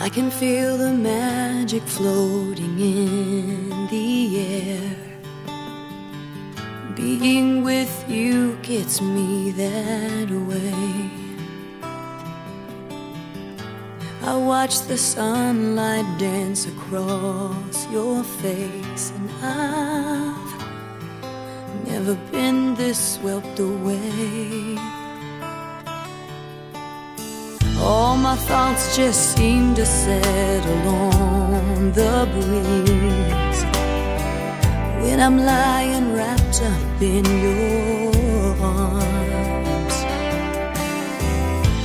I can feel the magic floating in the air. Being with you gets me that way. I watch the sunlight dance across your face, and I've never been this swept away. All my thoughts just seem to settle on the breeze when I'm lying wrapped up in your arms.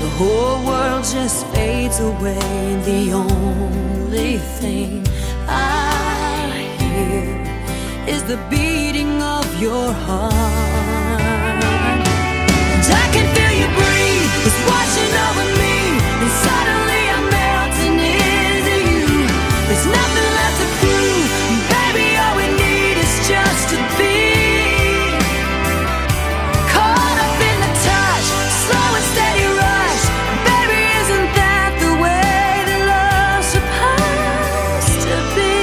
The whole world just fades away, and the only thing I hear is the beating of your heart. And I can feel you breathe, it's washing over me, and suddenly I'm melting into you. There's nothing left to prove, baby, all we need is just to be caught up in the touch, slow and steady rush. Baby, isn't that the way that love's supposed to be?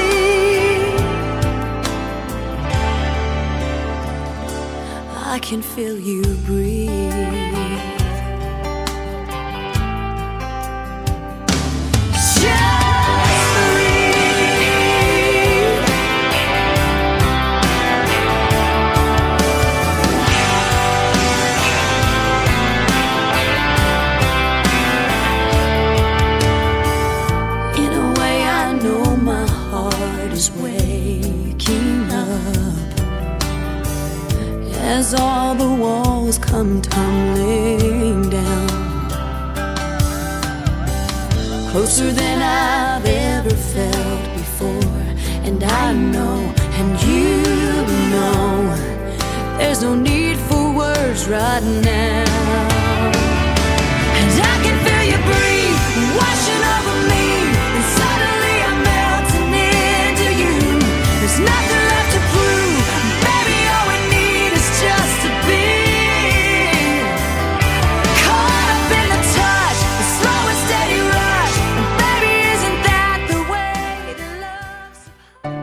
I can feel you breathe. Waking up as all the walls come tumbling down, closer than I've ever felt before. And I know, and you know, there's no need for words right now. And I can feel you breathe, washing over me, and suddenly I'm melting into you. There's nothing left to prove, baby, all we need is just to be caught up in the touch, the slow and steady rush. And baby, isn't that the way that love's supposed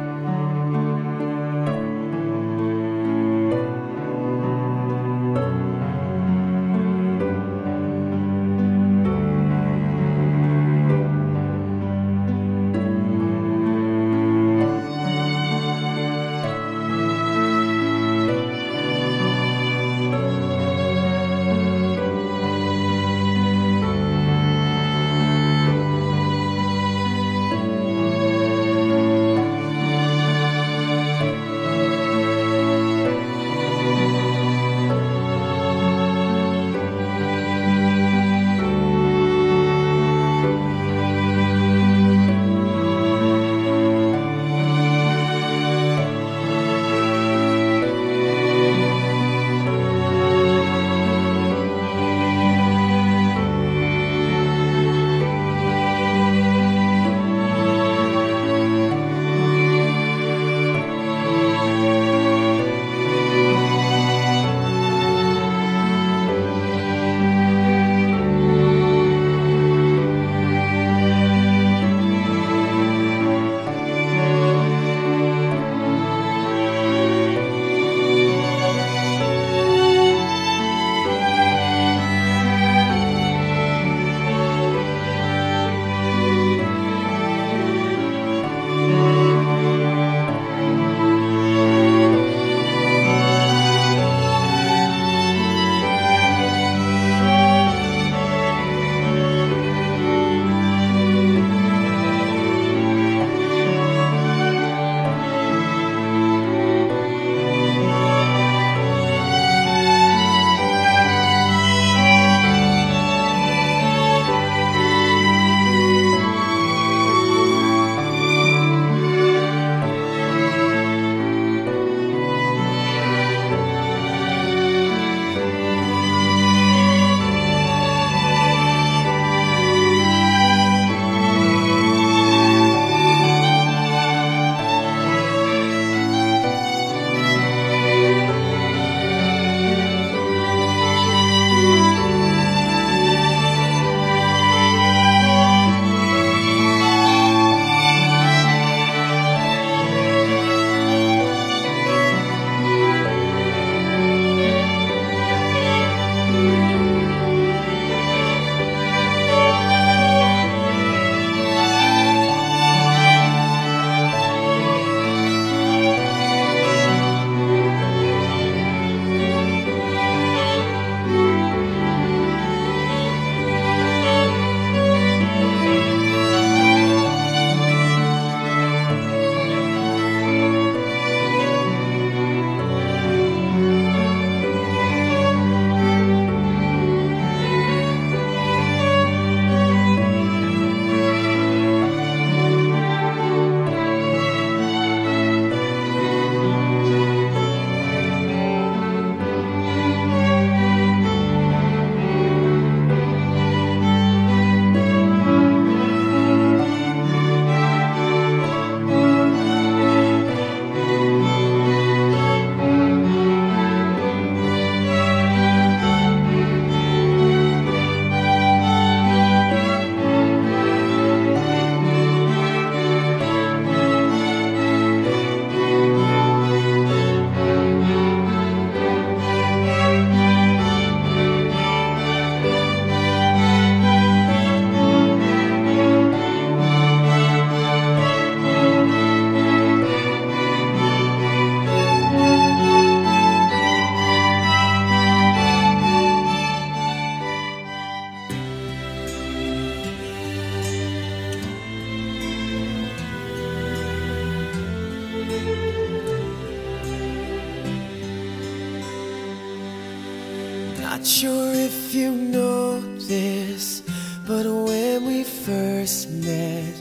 Not sure if you know this, but when we first met,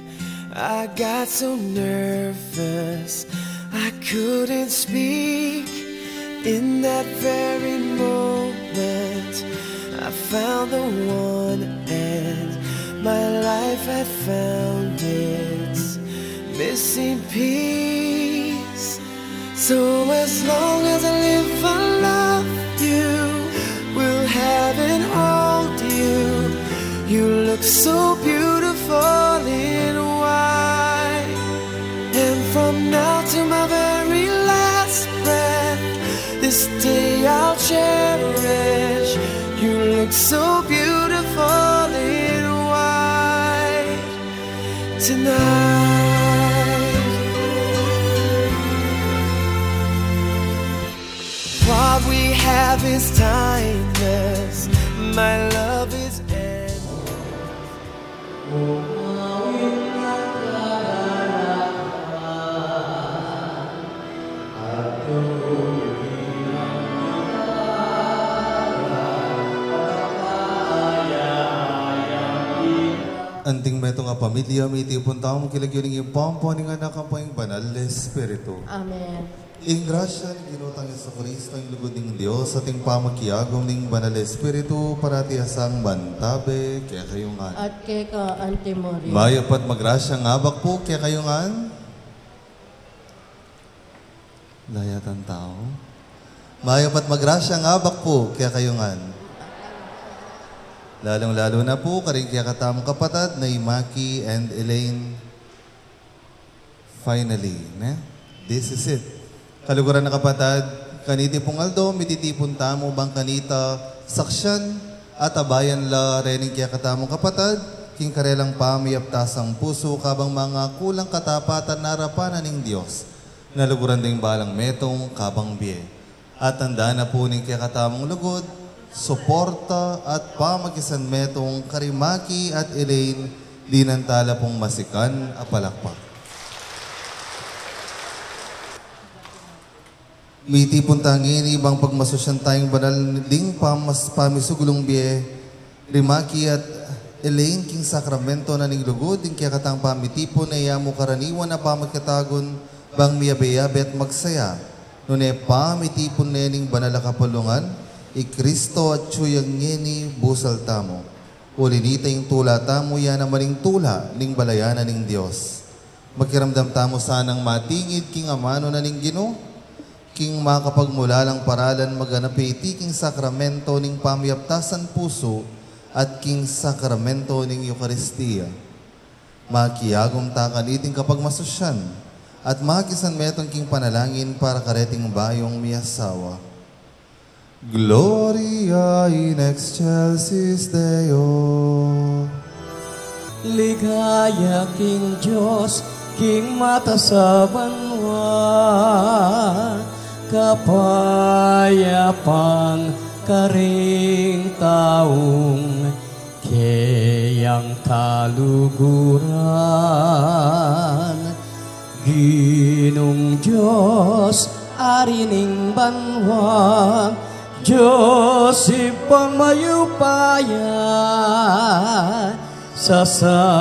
I got so nervous I couldn't speak. In that very moment I found the one, and my life had found its missing piece. So as long as I live, I love you, will have and hold you. You look so beautiful in white, and from now to my very last breath, this day I'll cherish. You look so beautiful in white tonight. What we have is timeless. My love is endless. Anting meto nga pamilya, may tipon tao mong kilagyoning yung pampaning anak ang pang banal na Espiritu. Amen. In grasya ni Ginotang Jesucristo ang lugod ng Diyos, ating pamakiagom ng banal na Espiritu, parati asang mantabe, kaya kayungan. At kay ka, Auntie Marie. Mayapat magrasya nga bak po, kaya kayungan. Layatan tao. Mayapat magrasya nga bak po, kaya kayungan. Lalong-lalo na po, karing kaya katamang kapatad na Maki and Elaine. Finally, ne? This is it. Kaluguran na kapatad, kaniti pong Aldo, mititipon tamo bang kanita, saksyan, at abayan la rening kaya katamang kapatad, king karelang pamiyaptasang puso, kabang mga kulang katapatan narapanan ng Diyos. Naluguran ding balang metong kabang biye. At tanda na po ning kaya katamang lugod, suporta at pamagisan metong Karimaki at Elaine, dinantala pong masikan apalakpak. Miti pong tangin, ibang pagmasosyan tayong banal ding pamisugulong biye, Rimaki at Elaine, king sakramento na ning lugod, ding kaya katang pamitipon na iyamo karaniwan na pamakatagon, bang miyabe-yabe at magsaya, nune pamitipon na ning banal na kapulungan, Kristo at tsuyang ngeni busal tamo. Ulinita yung tula tamo, yan ang maling tula ning balayanan ning Diyos. Magkiramdam tamo sanang matingid king amano na ning Ginoo, king makapagmula lang paralan maganapi king sakramento ning pamiyaptasan puso at king sakramento ning Eucharistia. Makiyagom takaniting kapag masosyan at makisan metong king panalangin para kareting bayong miyasawa. Gloria in excelsis Deo. Ligaya king Diyos, king mata sa banwa, kapayapang karing taong kayang kaluguran. Ginong Diyos, arining banwa, Diyos ipang mayupaya, sasamban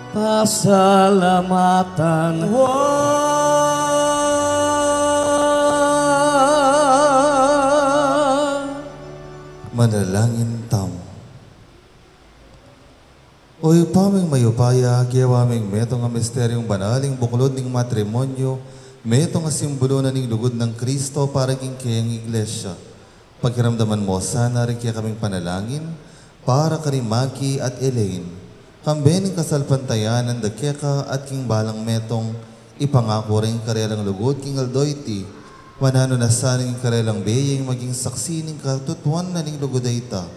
pasalamatan. Manalangin tamo. Oy paming mayupaya, giyawaming metong nga misteryong banaling buklod ning matrimonyo, metong nga simbolo na ning lugod ng Kristo para king kayang iglesia. Pagkiramdaman mo, sana rin kaya kaming panalangin para Karimaki at Elaine. Kambening kasalpantayan ng dakeka at king balang metong ipangako rin karelang lugod king Aldoyti. Manano na saning karelang beyeng maging saksi ning katutuan na ning lugod ita.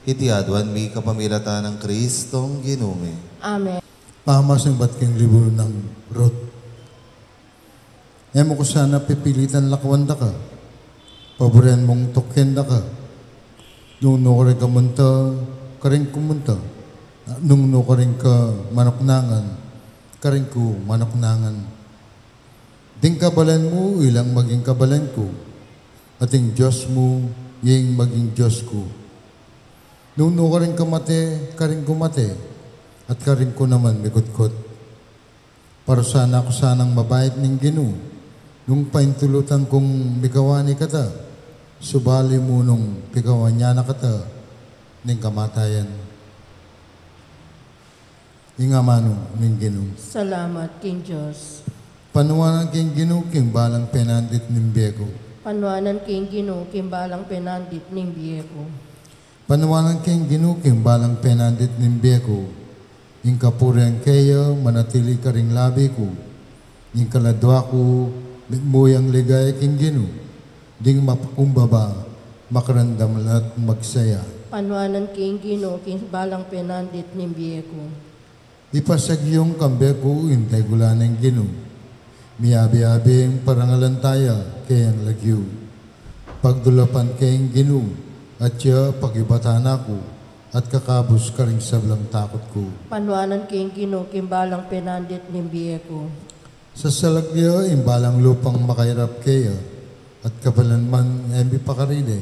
Itiadwan mi kapamilata ng Kristong Ginume. Amen. Pahamas ng ba't king libro ng Ruth. Emo ko sana pipilitan lakwanda ka. Paborehan mong token da ka. Nung no ka rin kamunta, karing kumunta. Nung no ka rin ka manoknangan, karing ko manoknangan. Ding kabalan mo, ilang maging kabalan ko. Ating Diyos mo, nging maging Diyos ko. Nung ka rin kamate, ka rin kumate, at ka rin ko naman mikutkot. Para sana ako sanang mabait ning Ginoo, nung paintulutan kong mikawani kata, subali mo nung pikawan niya na kata, ning kamatayan. Ingamano ning Ginoo. Salamat, King Diyos. Panuwanan king Ginoo, king balang penandit ning biyeko. Panuanan King Ginoo, kimbalang penandit ning biyeko. Panuwanan king Ginoo, king balang penandit ning biyeko. Ing kapuriang kayo, manatili ka ring labi ko. Ing kaladwa ko, muyang ligaya king Ginoo. Ding mapakumbaba, makarandam at magsaya. Panuanan King Ginoo, kimbalang penandit ning biyeko. Ipasagyong kambeko, intay gula ng Ginoo. Miyabi-abing parangalan taya, kayang lagyo. Pagdulapan kayang Ginoo, at siya pagibatan ako, at kakabos ka rin sablang takot ko. Panuanan King Ginoo, kimbalang penandit ning biyeko. Sa salagya, imbalang lupang makairap kaya, at kapalan man embi pakaride.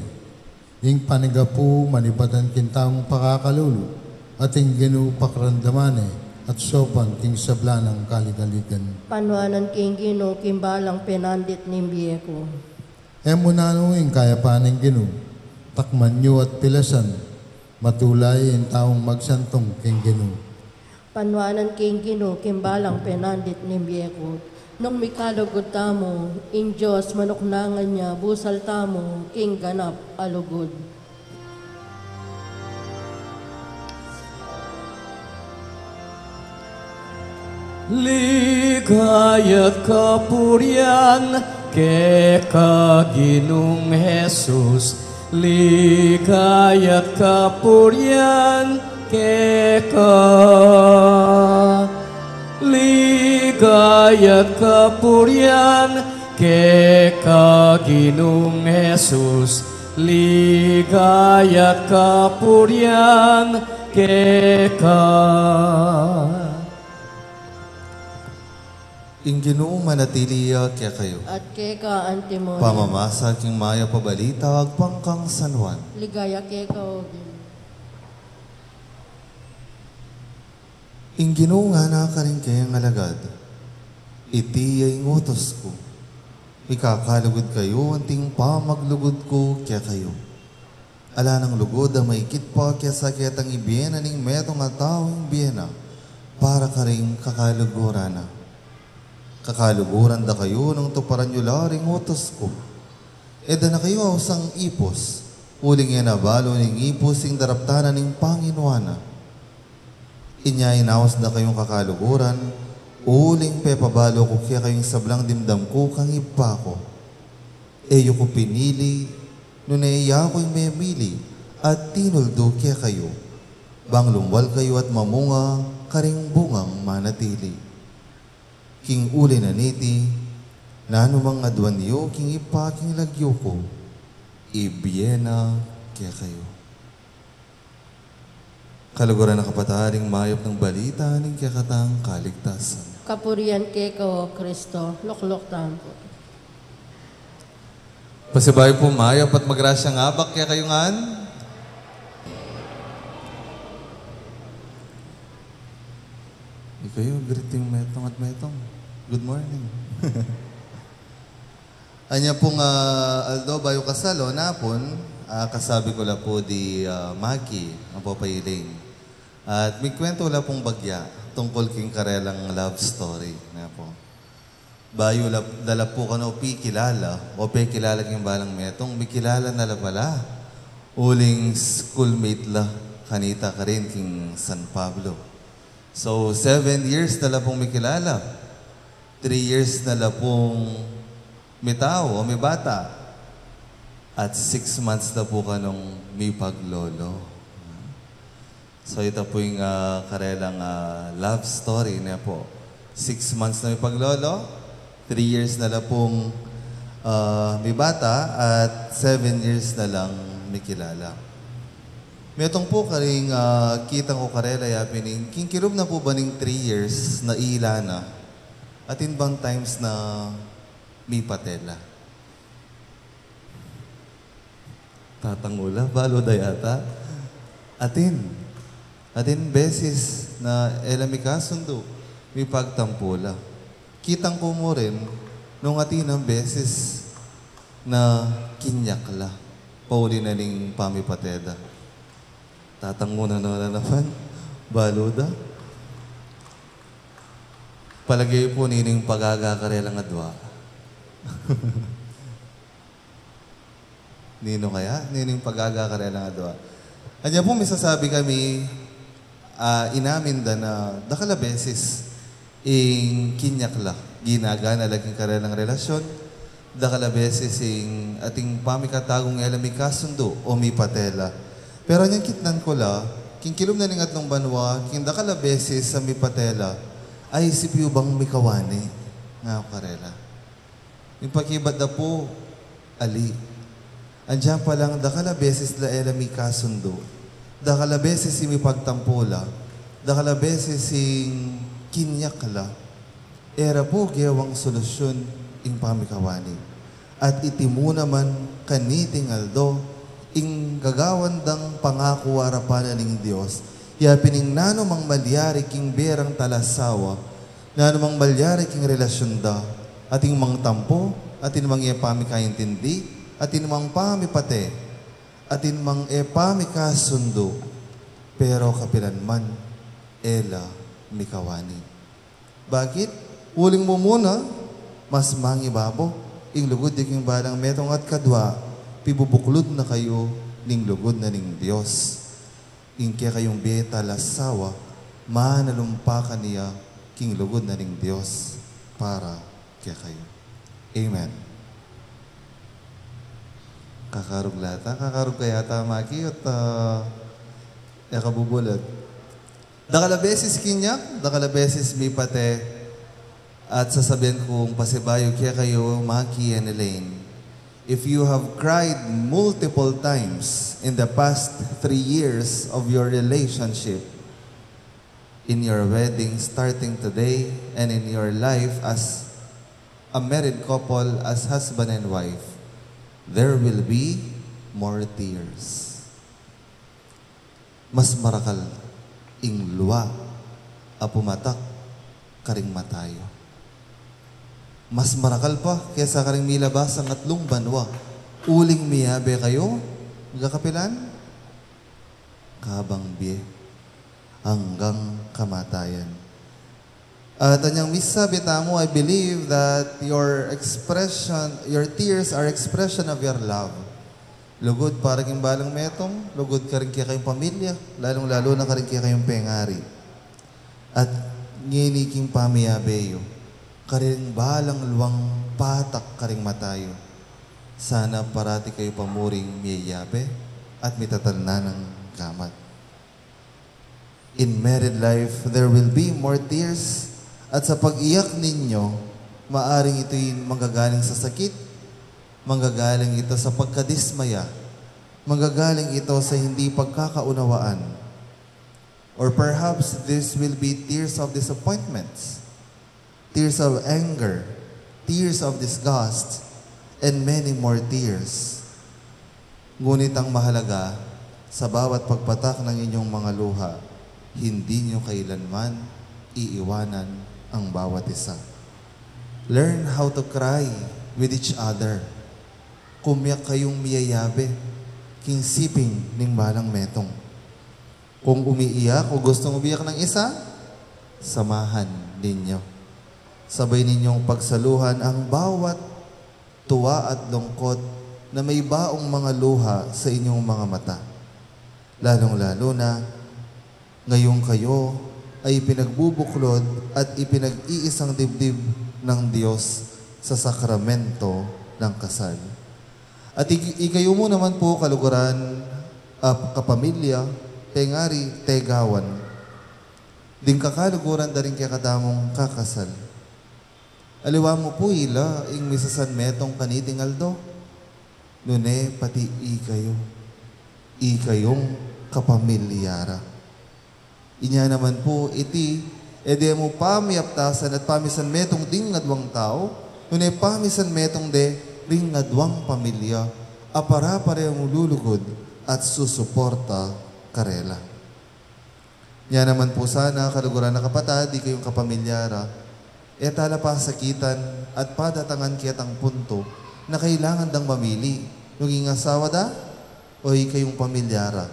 Ing panigapu, manibatan kintang pakakalulu, at ing Ginoo pakarandamane, at sopan king sabla ng kaligaligan. Panuanan King Ginoo, kimbalang penandit ning biyeko. Emunano ing kaya pa ng Ginoo, takman nyo at pilasan, matulay ang taong magsantong king Ginoo. Panuanan King Ginoo, kimbalang penandit ning biyeko. Nung mikalugod tamo, in Diyos manuknangan niya, busal tamo, king ganap alugod. Ligaya't kapurian kay Kaginong Jesus. Ligaya't kapurian kay Ligaya't kapurian kay Kaginong Jesus. Ligaya't kapurian kay Ing Ginoo manatiliya kaya kayo. At keka antimony. Pamamasa king maya pabalita agpangkang San Juan. Ligaya keka o Ing Ginoo nga na ka rin kayang alagad. Iti ay ngutos ko. Ikakalugod kayo, anting pamaglugod ko kaya kayo. Ala ng lugod ang maikit pa kaya sakit ang ibiyena ning metong nga taong ibiyena para ka rin kakaluguran na. Kakaluguran da kayo nung tuparan nyo laring utos ko. Eda na kayo sang ipos. Uling yan nabalo ning ipos ing daraptanan ning Panginoana. Inya inawas na kayong kakaluguran. Uling pepabalo ko kaya kayong sablang dimdam ko kang ipa ko. Eyo ko pinili, nunaya ko'y memili, at tinuldo kaya kayo. Bang lumwal kayo at mamunga, karing bungang manatili. King uli na niti, nanumang adwan niyo, king ipa, king lagyo ko, ibiyena kaya kayo. Kaluguran na kapataring mayop ng balita, ning kakatang kaligtasan. Kapurian keka o Kristo, luklok tampo. Pasabay po mayop at magrasyang abak kaya kayo ngan. Kayo, greeting metong at metong. Good morning. Anya pong Aldo Bayo Kasalo napon, kasabi ko la po di Maki, ang papailing. At may kwento la pong bagya tungkol king karelang love story. Na po. Bayo dala po kano kilala, o kilala king balang metong, may kilala na la pala. Uling schoolmate la, kanita ka rin king San Pablo. So, 7 years na lang pong may kilala. 3 years na lang pong may tao o may bata. At 6 months na po ka nung may paglolo. So, ito po yung karelang love story na po. 6 months na may paglolo, 3 years na lang pong may bata, at 7 years na lang may kilala. Metong po karing kitang ko karela yapining, kingkirob na po ba ning 3 years na ila na at inbang times na may patela? Tatangula, balo dayata. Atin beses na elami kasundo, may pagtampula. Kitang ko mo rin, nung atin ang beses na kinyakla, pauli na ning pamipateda. Tatanguna na naman, balo da. Palagay po nining pagagakarelang adwa. Nino kaya? Nining pagagakarelang adwa. Anya po may sasabi kami, inamin da na dakala beses ing kinyakla, ginagana laging karelang relasyon, dakala beses ing ating pamikatagong elami kasundo o mi patela. Pero anyang kitnan ko la, king kilom na ning atlong banwa, king dakala beses sa mi patela, ay sipiyo bang mikawani nga karela. Yung pakibat na po, ali. Andiyan pa lang, dakala beses la elami kasundo, dakala beses imi pagtampola, dakala beses ing kinyakla, era po gewang solusyon ing pamikawani. At itimu naman kaniting aldo, ing gagawandang pangako harapan ning Dios. Ya pining nano mang malyari king berang talasawa, nano mang malyari king relasyon da, ating mang tampo, atin mang pamikaintindi, atin mang pamipate, atin mang pamikasundo, pero kapilanman, ela mikawani. Bakit? Uling mo muna, mas mangibabo, ing lugod di king balang metong at kadwa, pibubuklod na kayo ning lugod na ning Diyos. Ing kaya kayong beta lasawa, manalumpakan niya king lugod na ning Diyos para kaya kayo. Amen. Kakarug lata, kakarug kayata maki at kabubulag. Dakala beses kinyak, dakala beses mi pate, at sasabihin kong pasibayo kaya kayo Maki and Elaine. If you have cried multiple times in the past 3 years of your relationship, in your wedding starting today, and in your life as a married couple, as husband and wife, there will be more tears. Mas marakal ing luwa apumatak karing matayo. Mas marakal pa kesa karing milabas ang atlong banwa. Uling miyabe kayo, magkakapilan, kabang biye, hanggang kamatayan. At anyang misa bitamo, I believe that your tears are expression of your love. Lugod para king balang metong, lugod ka rin kaya kayong pamilya, lalong-lalo na ka rin kaya kayong pengari. At nginiking pamiyabeyo, karing balang luwang patak karing matayo. Sana parati kayo pamuring miyabe at mitatalna ng kamat. In married life, there will be more tears. At sa pag-iyak ninyo, maaring ito'y manggagaling sa sakit, manggagaling ito sa pagkadismaya, manggagaling ito sa hindi pagkakaunawaan. Or perhaps this will be tears of disappointments, tears of anger, tears of disgust, and many more tears. Ngunit ang mahalaga, sa bawat pagpatak ng inyong mga luha, hindi nyo kailanman iiwanan ang bawat isa. Learn how to cry with each other. Kumyak kayong miyayabe, king siping ning balang metong. Kung umiiyak o gustong umiyak ng isa, samahan ninyo. Sabay ninyong pagsaluhan ang bawat tuwa at lungkot na may baong mga luha sa inyong mga mata. Lalong-lalo na, ngayong kayo ay pinagbubuklod at ipinag-iisang dibdib ng Diyos sa sakramento ng kasal. At ikayo mo naman po kaluguran, kapamilya, tengari, tegawan, ding kakaluguran da rin kaya kadamong kakasal. Aliwa mo po ila, ing misasan metong kaniting aldo, nune pati ikayong kapamilyara. Inya naman po iti, ede mo pamiaptasan at pamisan metong ding ngadwang tao, nune pamisan metong de ring ngadwang pamilya, apara parehong lulugod at susuporta karela. Yan naman po sana, kaluguran na kapatid, di kayong kapamilyara, tala pa sakitan at padatangan kiyatang punto na kailangan dang mamili. Nung asawa da, o kayong pamilyara,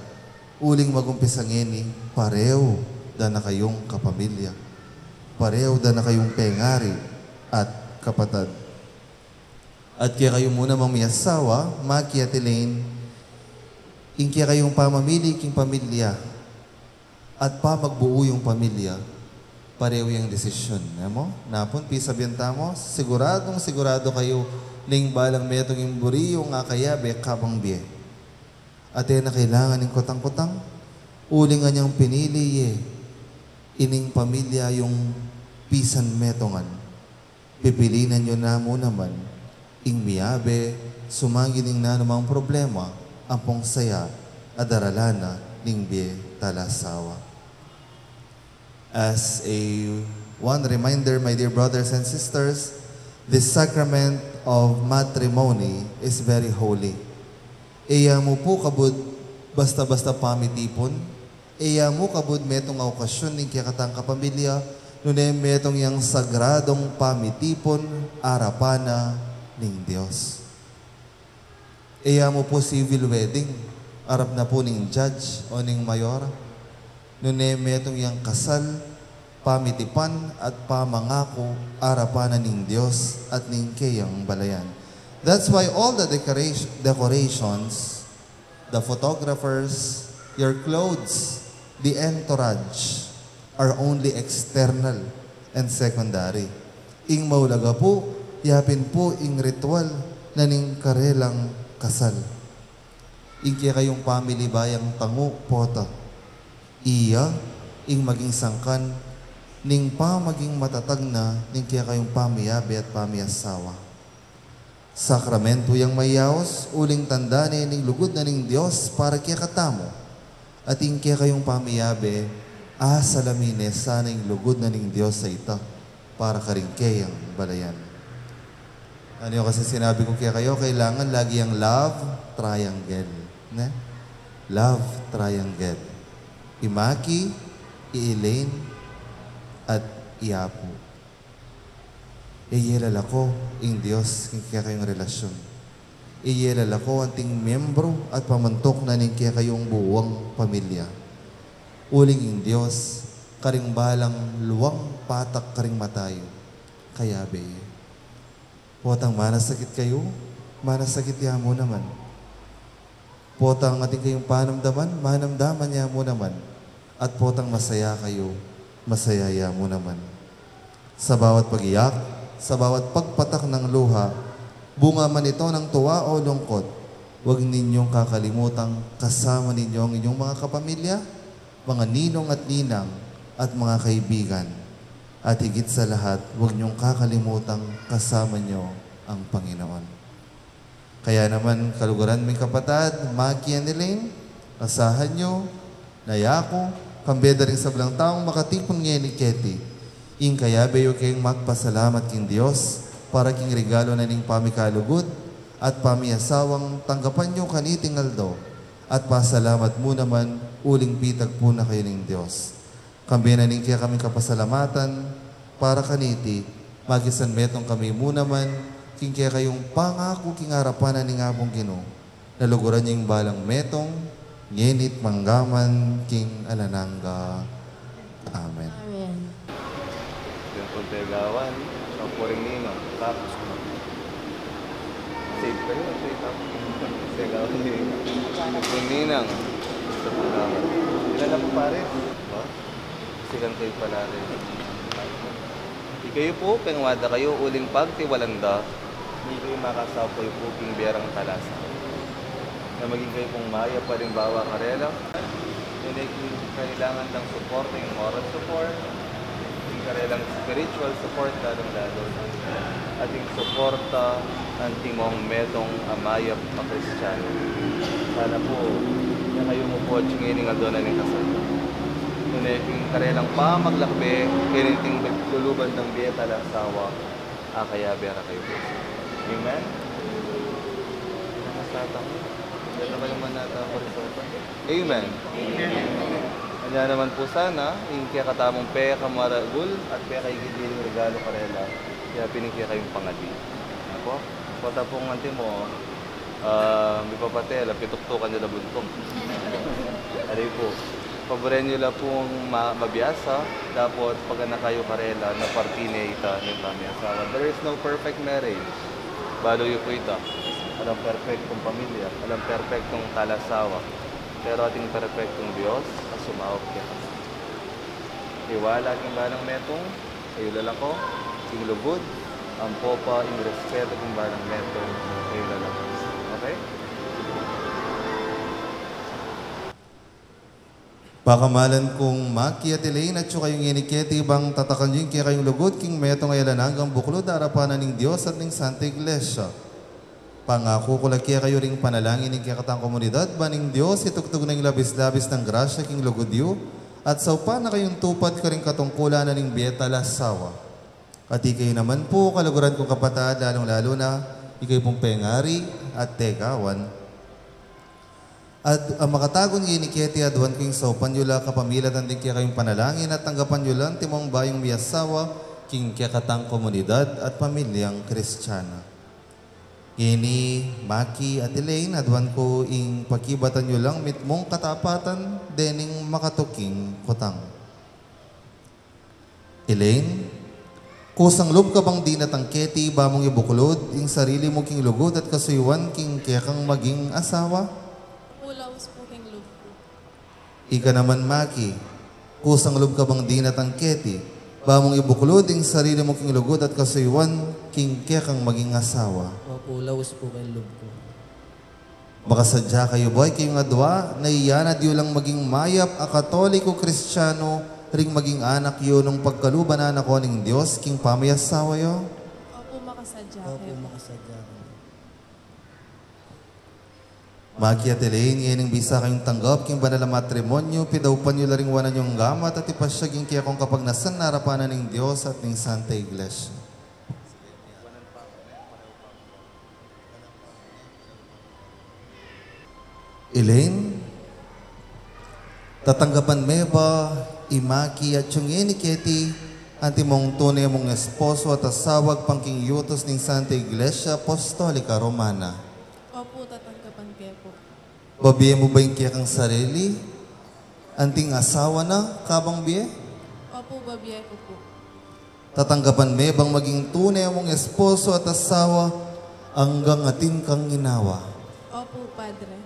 uling magumpisang ini, pareho da na kayong kapamilya. Pareho da na kayong pengari at kapatid. At kaya kayo muna mamiyasawa, makiatilain, kaya kayong pamamili king pamilya at magbuo yung pamilya, pareho yung desisyon. Mo? Napon, pisabihan mo, sigurado kayo ning balang metong yung buri yung akayabe kabang biye. At na kailangan ng kutang-kutang, uling nga niyang pinili ining pamilya yung pisan metongan. Pipilinan nyo na mo naman, ing miyabe, sumangining na namang problema, ampong saya, adaralana, ning biye talasawa. As one reminder, my dear brothers and sisters, this sacrament of matrimony is very holy. Iya mo po kabud basta-basta pamitipon, iya mo kabud metong okasyon ning kiyakatang kapamilya, nunem metong yang sagradong pamitipon, arapana ning Dios. Iya mo po civil wedding, arap na po ning judge o ning mayor, nunem metong yang kasal, pamitipan at pamangako, arapanan ning Diyos at ning kayang balayan. That's why all the decorations, the photographers, your clothes, the entourage are only external and secondary. Ing maulaga po, yapin po ing ritual na ning karelang kasal. Ing kaya kayong family bayang tango pota. Iya, ing maging sangkan, ning pa maging matatag na, ning kaya kayong pamiyabi at pamiyasawa. Sakramento yang mayaos, uling tanda ning lugod na ning Diyos para kaya katamo. At ing kaya kayong pamiyabi, salamines sana ing lugod na ning Diyos sa ita para karing kayang balayan. Ano yung kasi sinabi ko kaya kayo, kailangan lagi ang love triangle. Ne? Love triangle. Imaki, i-Elaine, at Iapo. Iyelala ko ing Diyos kaya kayong relasyon. Iyelala ko ang ting membro at pamantok na ning kaya kayong buwang pamilya. Uling ing Diyos, karing balang luwang patak karing matayo. Kaya be, potang manasakit kayo, manasakit ya mo naman. Potang ating kayong panamdaman, manamdaman ya mo naman. At potang masaya kayo, masayaya mo naman. Sa bawat pag-iyak, sa bawat pagpatak ng luha, bunga man ito ng tuwa o lungkot, huwag ninyong kakalimutang kasama ninyo ang inyong mga kapamilya, mga ninong at ninang, at mga kaibigan. At higit sa lahat, huwag niyong kakalimutang kasama nyo ang Panginoon. Kaya naman, kaluguran may kapatid, Maki and Elaine, asahan nyo, nayako, kambeda rin sa belang taong makatipon ngayon ni Keti. Ing kaya bayo kayong magpasalamat king Diyos para king regalo na ning pamikalugod at pamiasawang tanggapan nyo kaniting aldo at pasalamat mo naman uling pitag po na kayo ning Diyos. Kambeda ning kaya kami kapasalamatan para kaniti magisan metong kami mo naman king kaya kayong pangako king harapan na ning apong Ginoo. Naluguran niyo yung balang metong ngenit manggaman king alananga. Amen. Amen. Pagkagawan, sa puring nino, tapos save kayo, pagkagawan nino. Puring ninang, sa pagkagawan. Ilan na po pare? Silang kayo pala rin. Di kayo po, pengwada kayo, uling pagtiwalanda, hindi kayo makasapoy po king berang talasa. Na maging kayo pong maya pa rin bawa karela. Hindi kailangan ng support, yung moral support, karelang spiritual support lalong-lalo at yung suporta ng timong metong amayap na Kristiyano. Sana po na kayo mo po at yung nga doon na ning kasal. Ngunit yung karelang pamaglakbe, kiniting luluban ng biya talasawa, kaya bera kayo po. Amen? tatang. Ganda ka naman nata ang korisopa. Amen. Kanya naman po sana, yung kaya katamong pe, kamaragul, at kaya kay gidiling regalo karela. Kaya piningkaya kayong pangadi. Ako, pata pong anti mo, may papatela, pituktukan nila buntong. Alay po. Paboren nyo lang pong mabiyasa, dapat pag na kayo karela na partine ita ng kami asawa. There is no perfect marriage. Balo yun po ita. Alam perfectong pamilya, alam perfectong talasawa. Pero ating perfectong Diyos, asumawag kaya. Iwala aking banang metong, kayo lalako, yung lubod, ang popa, yung respeto kung banang metong, kayo lalako. Okay? Pakamalan kong Maki at Elaine at kayong iniketi bang tatakan yung kaya kayong lugod king metong ayalan hanggang buklod harapan ng Diyos at ng Santa Iglesia. Pangako ko lang kaya kayo ring panalangin ng kaya katang komunidad ba ng Diyos itugtog ng labis-labis ng grasya king lugod yu at sa upa na kayong tupad ka rin katungkulan na ng biyeta lasawa. At ikay naman po kaluguran kong kapatid lalong-lalo na ikay pong pengari at tegawan. At ang makatagon ngayon ni Keti aduan ko yung sa upanyula kapamilad ang din kaya kayong panalangin at tanggapan nyo lang timong bayong miyasawa king kaya katang komunidad at pamilyang Kristiyana. Ini Maki at Elaine aduan ko ing pakibatan nyo lang mitmong katapatan dening makatuking kutang. Elaine, kusang loob ka bang di natang Keti ba mong ibuklod ing sarili mo king lugod at kasuyuan king kaya kang maging asawa? Ika naman, Maki, kusang loob ka bang di natang Keti, ba mong ibuklod ang sarili mo king lugod at kasuyuan king kaya kang maging asawa? Opo, lawas po kay loob ko. Baka sadya kayo, boy, kayong adwa, na iyanad yun lang maging mayap a katoliko kristyano, ring maging anak yun nung pagkalubanan ako ng Diyos, king pamayasawa yo? Opo, makasadya kayo. Opo, makasadya kayo. Maki at Elaine, ngayon ang bisa kayong tanggap, king banal na matrimonyo, pidaupan nyo laring wanan yung gamat at ipasyaging kaya kung kapag nasan narapanan ng Diyos at ng Santa Iglesia. Elaine, tatanggapan me ba, Imaki at yung ni Keti, anti mong tunay mong esposo at asawag pangking yutos ng Santa Iglesia Apostolica Romana? Opo, tatanggapan kayo po. Babiye mo ba yung kaya kang sarili? Anting asawa na, kabang biye? Opo, babiye ko po. Tatanggapan me bang maging tunay mong esposo at asawa hanggang atin kang ginawa? Opo, Padre.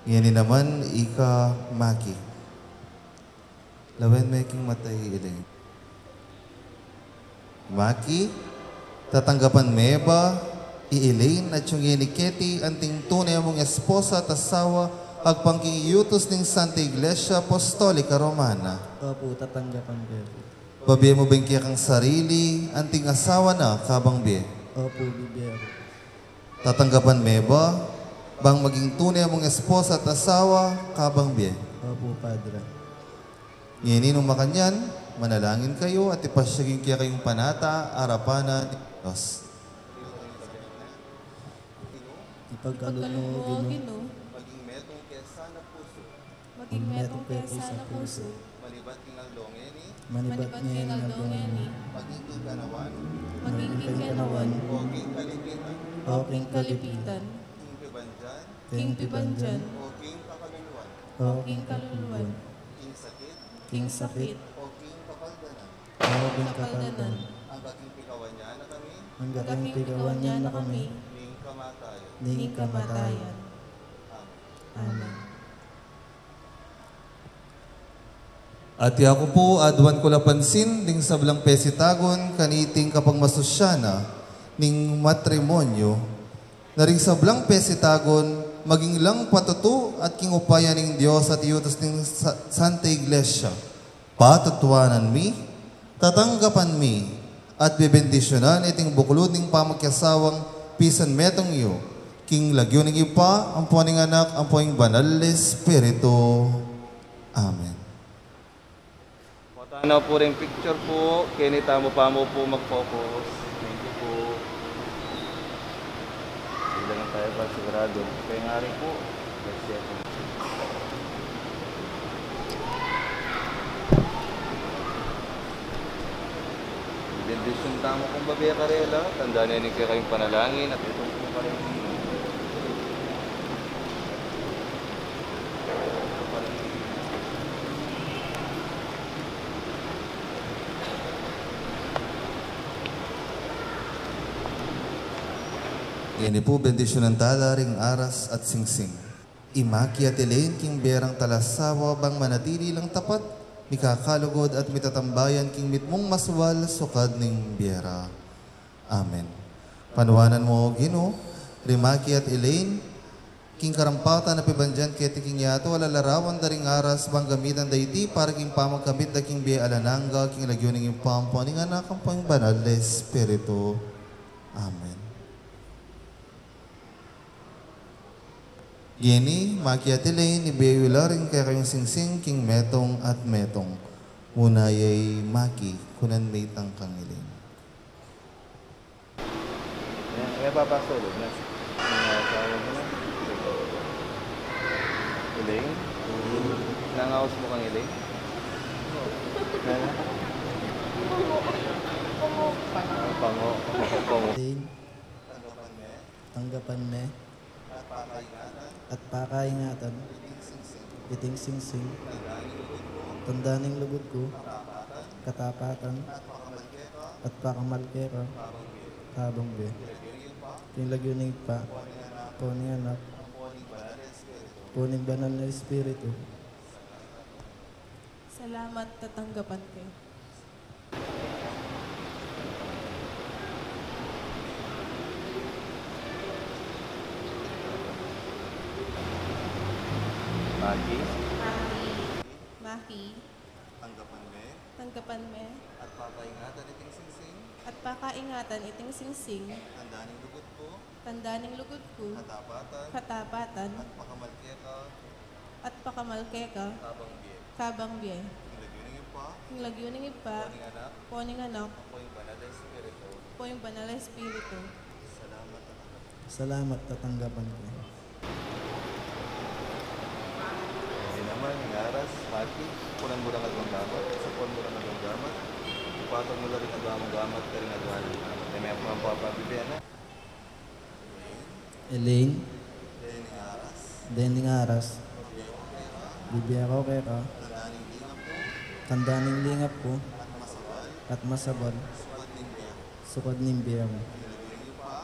Yan naman, ika Maki. Lawen making matay iling. Maki, tatanggapan me ba i-Elaine at yung iniketi anting tunay mong esposa at asawa agpangkiyutos ng Santa Iglesia Apostolica Romana? Opo, tatanggapan kayo. Babiye mo ba yung kaya kang sarili anting asawa na kabang biye? Opo, bibiya ko. Tatanggapan me ba bang maging tunay mong esposa at asawa kabang biye? Opo, Padre. Ngayon nung makanyan, manalangin kayo at ipasyagin kaya kayong panata, arapana ni Diyos. Pagkalunugin, Ginoo. Maging metong kesa na puso, maging metong kesa na puso, malibat king aldongeni, Manibat niya yung aldongeni, maging kanawan, maging kikanawan, o king kalipitan, o king kalipitan, king pibanjan, king pibanjan, o king kakaluluan, o king kaluluwan, king sakit, king sakit, o king kapaldanan, o king kapaldanan, kapaldan. ang baking pikawan niya na kami, Hanggang kaming pigawan niya na kami, ning kamatayan. ning kamatayan. Amen. At ako po, adwan ko lapansin, ding sablang pesitagon, kaniting kapag masusyana, ning matrimonyo, na ring sablang pesitagon, maging lang patuto at king upaya ning Diyos at iutos ning Santa Iglesia. Patutuanan mi, tatanggapan mi, at bibendisyonan iting buklod ning pamakyasawang pisan metong iyo, king lagyo ning ipa, ang puaning anak, ang puaning banal Espiritu. Amen. Tanaw po rin picture po. Kenita mo pa mo po mag-focus. Thank you po. Ilang tayo pa sigurado. Kaya nga rin po. Kasi bendisyon tamo kong babiya karela. Tandaan niya kayo kayong panalangin at itong po pa rin. Ini po bendisyon ng talaring aras at singsing. Imaki at Elaine king berang talasawa bang manatili lang tapat, mikakalugod at mitatambayan king mitmong maswal sukad ning biyera. Amen. Panuwanan mo, Ginoo, Rimaki at Elaine, king karampatan na pibandyan kaya king yato alalarawan daring aras bang gamitan dayti para king pamagkamit da king biya alananga king lagyo ning impampo ning anak ang pang banal na Espiritu. Amen. Yeni, Maki at Elaine, ibiyula rin kaya kayong singsing king metong at metong. Muna yay Maki, kunan may tangkang Elaine. Kaya papasulog na. Asawa mo na. Elaine? Nangawas mo kang Elaine? Pango. Elaine, tanggapan me at pakaingatan, iting singsing, tandaning lugod ko, katapatan, at pakamalkera, habang be, tinlagyuning pa, puning anak, puning banal na Espiritu. Salamat, tatanggapan ko. Maki? Maki, Tanggapan me? tanggapan me, At papaingatan iting singsing? at pakaingatan iting singsing, Tandaning lugod ko? tandaning lugod ko, Katapatan? katapatan, At pakamalketa? at pakamalkeka, Habang biye? kabang biye, Ilagyo yung pa? king lagyuning ipa, Kuning anak? poning anak, Ako yung banal na Espiritu. po yung banal na Espiritu. Salamat at Salamat, tatanggapan ko. Hindi naman, yung aras, Maki, kunan mo lang agawang gamat, sapon mo lang agawang gamat, ipatong mo lang rin agawang gamat ka rin agawang gamat. May mga papabibiyan na. Elaine, Then yung aras, dening aras, bibiya ko kaya ka, tandaning lingap ko, at masabal, sukad nimbiya mo.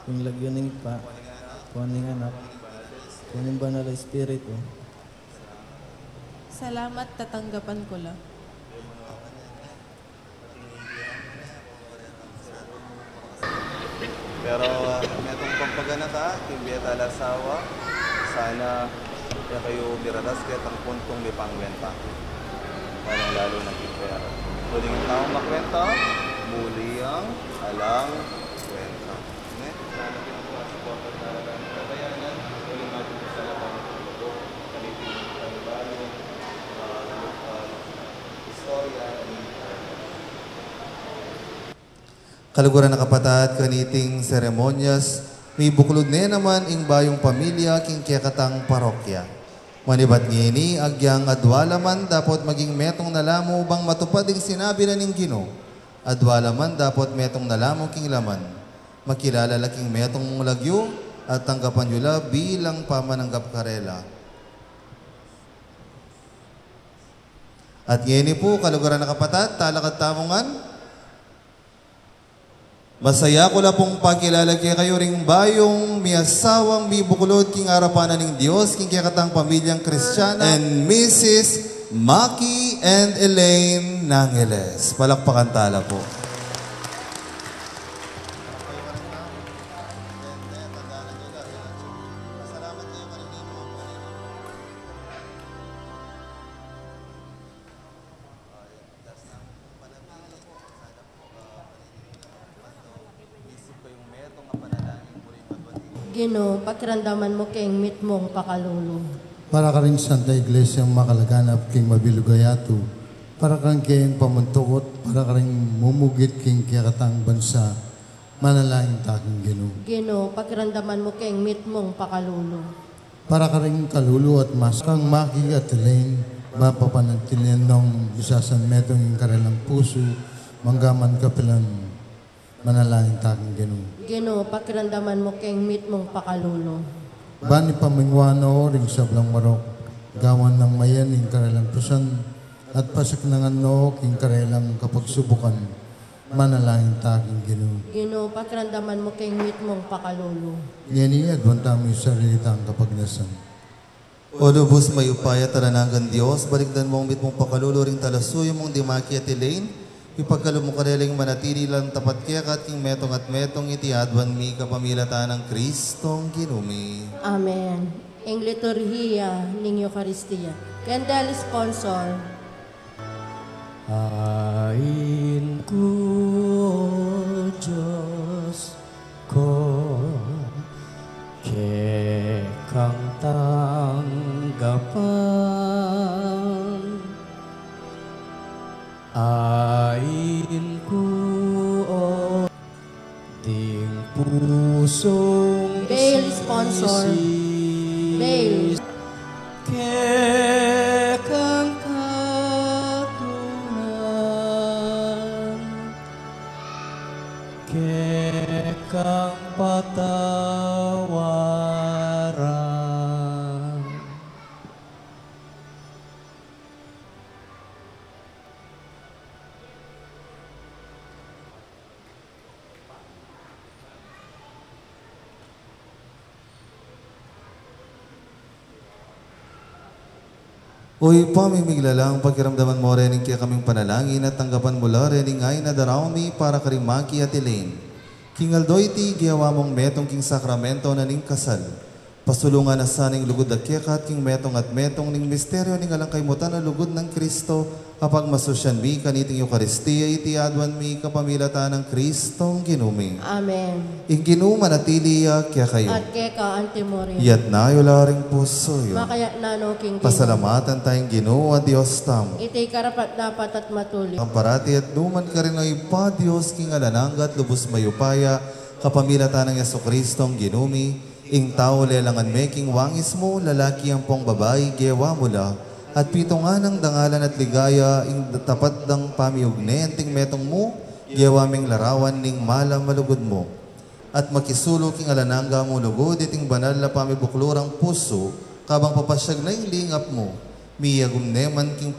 Yung lagyuning pa, kuning anak, kuning banal na Espiritu. Salamat, tatanggapan ko lang. pero may itong pampagana ka, kimbiya talasawa, sana kaya kayo diraras kaya tang puntong may pangwenta. Parang lalo na kipera. Muling ang taong makwenta, muli ang alang kwenta. Ne? Sana pinagpapasupport at nalagaan ng kabayanan, muling natin sa laban ng pagluto, kalitin ng panibalo, istorya, Kaluguran na kapatat, kaniting seremonyas, may buklod na naman ing bayong pamilya king kiyakatang parokya. Manibat ngini, agyang adwala man dapat maging metong nalamo bang matupad ing sinabi na ning Ginoo. Adwala man dapat metong nalamo king laman. Makilala laking metong lagyo at tanggapan yula bilang pamananggap karela. At ngini po, kaluguran na kapatat, talakad tamongan, masaya ko la pong pagkilala kaya kayo ring bayong miyasawang bibukulod king arapanan ng Diyos, king kiyakatang pamilyang Kristiyana, and Mrs. Maki and Elaine Nangeles. Palakpakan tala po. Ginoo, pakiramdaman mo king mitmong pakalulong. Para ka rin Santa Iglesia makalaganap king mabilugayato. Para kang kayong pamuntukot, para ka rin mumugit king kiyakatang bansa. manalangin taking Ginoo. Ginoo, pakiramdaman mo keng mit mong pakalulo. Para ka rin kalulu at mas kang maki at ilain, mapapanagtilian ng bisasan metong yung karilang puso, manggaman ka pilang manalangin taking Ginoo. Ginoo, pakiramdaman mo keng mit mong pakalulo. Bani pamingwano ring sablang marok, gawan ng mayan yung karilang pusan, at pasak ng ano king karilang kapagsubukan, manalangin taking Ginoo. Ginoo, pakiramdaman mo keng mit mong pakalulo. Yan adwanta mo yung sarili tang kapagnasan. O lubos may upaya taranangan Diyos, balikdan mong mit mong pakalulo ring talasuyo mong dimaki at ilain, ipagkalo mo kareling manatili lang tapat kaya king metong at metong itiadwan mi kapamilatan ng Kristong Ginumi. Amen. Ing liturhiya ning Eucharistia. Candle sponsor. Ain ko, Diyos ko, kekang tanggapan. Ain ko, ding pusong Bail sponsor. Bail. Kekang katunan, kekang patawaran. Uy, pamimigla lang, pakiramdaman mo rin kaya kaming panalangin at tanggapan mula rin ngay na darami para karimaki at ilain. King Aldoy ti, giyawa mong metong king sakramento na ning kasal. Pasulungan na sa ning lugod at kekat king metong at metong ning misteryo ning alang kaymutan na lugod ng Kristo, kapag masusyan mi kaniting Eucharistia iti adwan mi kapamilatan ng Kristong Ginumi. Amen. Ing Ginuma natiliya kaya kayo. At keka antimori. Yat na yularing puso yun. Makaya nano king Ginoo. Pasalamatan tayong Ginoo at Diyos tamo. Iti karapat dapat at matuli. Ang parati at numan ka rin ay pa Diyos king alananggat lubos mayupaya kapamilatan ng Yesu Kristong Ginumi. Ing tao lelangan meking wangis mo, lalaki ang pong babae, gewa mula. At pito nga ng dangalan at ligaya, ing tapat ng pamiugne, anting metong mo, gewa ming larawan ning malam malugod mo. At makisulo king alananga mo lugod, iting banal na pamibuklurang puso, kabang papasyag na yung lingap mo. Miyagum neman king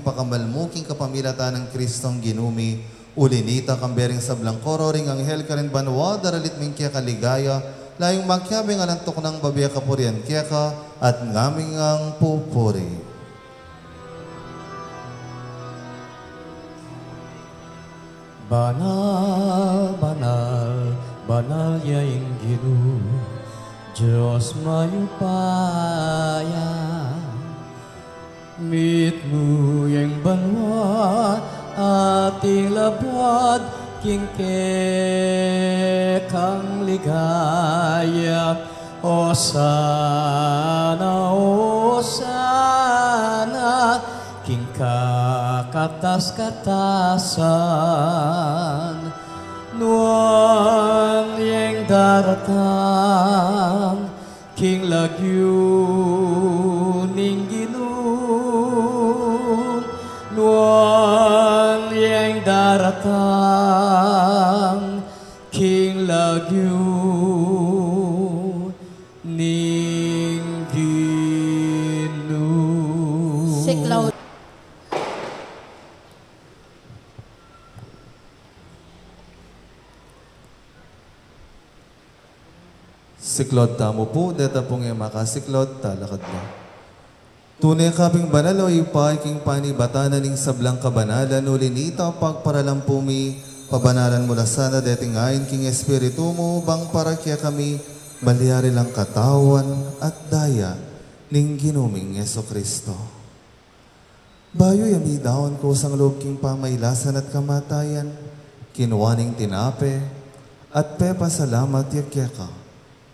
pakamal mo, king kapamilatan ng Kristong Ginumi, ulinita kambering sablang koro, ring anghel ka rin banwa, daralit ming kaya kaligaya, layong magkabing alantok ng babiya kapurian kaya ka, at ngaming ang pupuri. Banal, banal, banal yaing Ginoo, Diyos mayupaya. Mit mo yang banwa, ating labad, kang ligaya. O sana, king kakatas-katasan, nuan yang daratang, king lagyo ning Ginoo, nuan yang daratang, king lagyo ning Ginoo. Siklaw. Siklod tamo po, deta pong yung makasiklod, talakad na. Tunay kabing banalo, ipay king panibatanan ning sablang kabanalan, ulinita pagparalampumi, pabanalan mula sana deting ayin king espiritu mo, bang para kaya kami, baliyari lang katawan at daya ning ginuming Yeso Kristo. Bayo yami daon ko sang loob king pamaylasan at kamatayan, kinuwaning tinape, at pepa salamat yakyaka.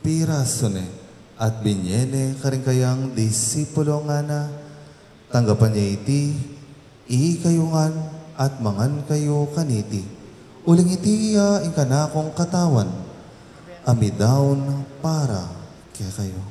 Pirasone at binyene karing kayang disipulo nga na tanggapan niya iti, kayungan at mangan kayo kaniti. Uling itiya in kanakong katawan, amidaon para kaya kayo.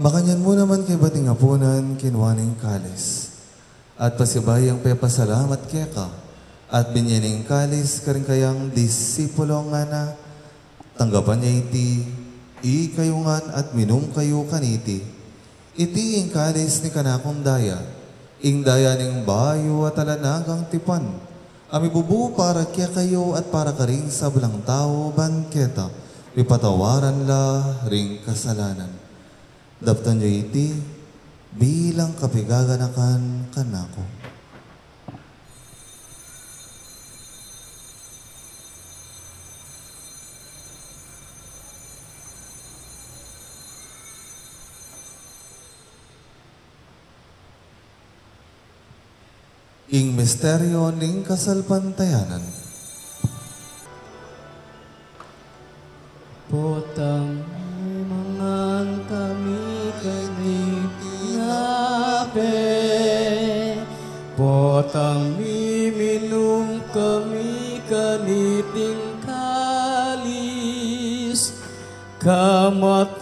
Makanyan mo naman kay bating hapunan, kinwaning kalis. At pasibay ang pepasalamat kaya ka. At binyaning kalis karing kayang disipulo nga na. Tanggapan niya iti, kayungan at minum kayo kaniti. Iti ing kalis ni kanakong daya. Ing daya ning bayo at alanagang tipan. Ami bubu para kaya kayo at para karing sa belang tao banketa. Ipatawaran la ring kasalanan. Daptan niyo iti, bilang kapigaganakan kanako. Ing misteryo ning kasalpantayanan. Potang mangan kami kanitinape, potang minum kami kaniting kalis, kamatayan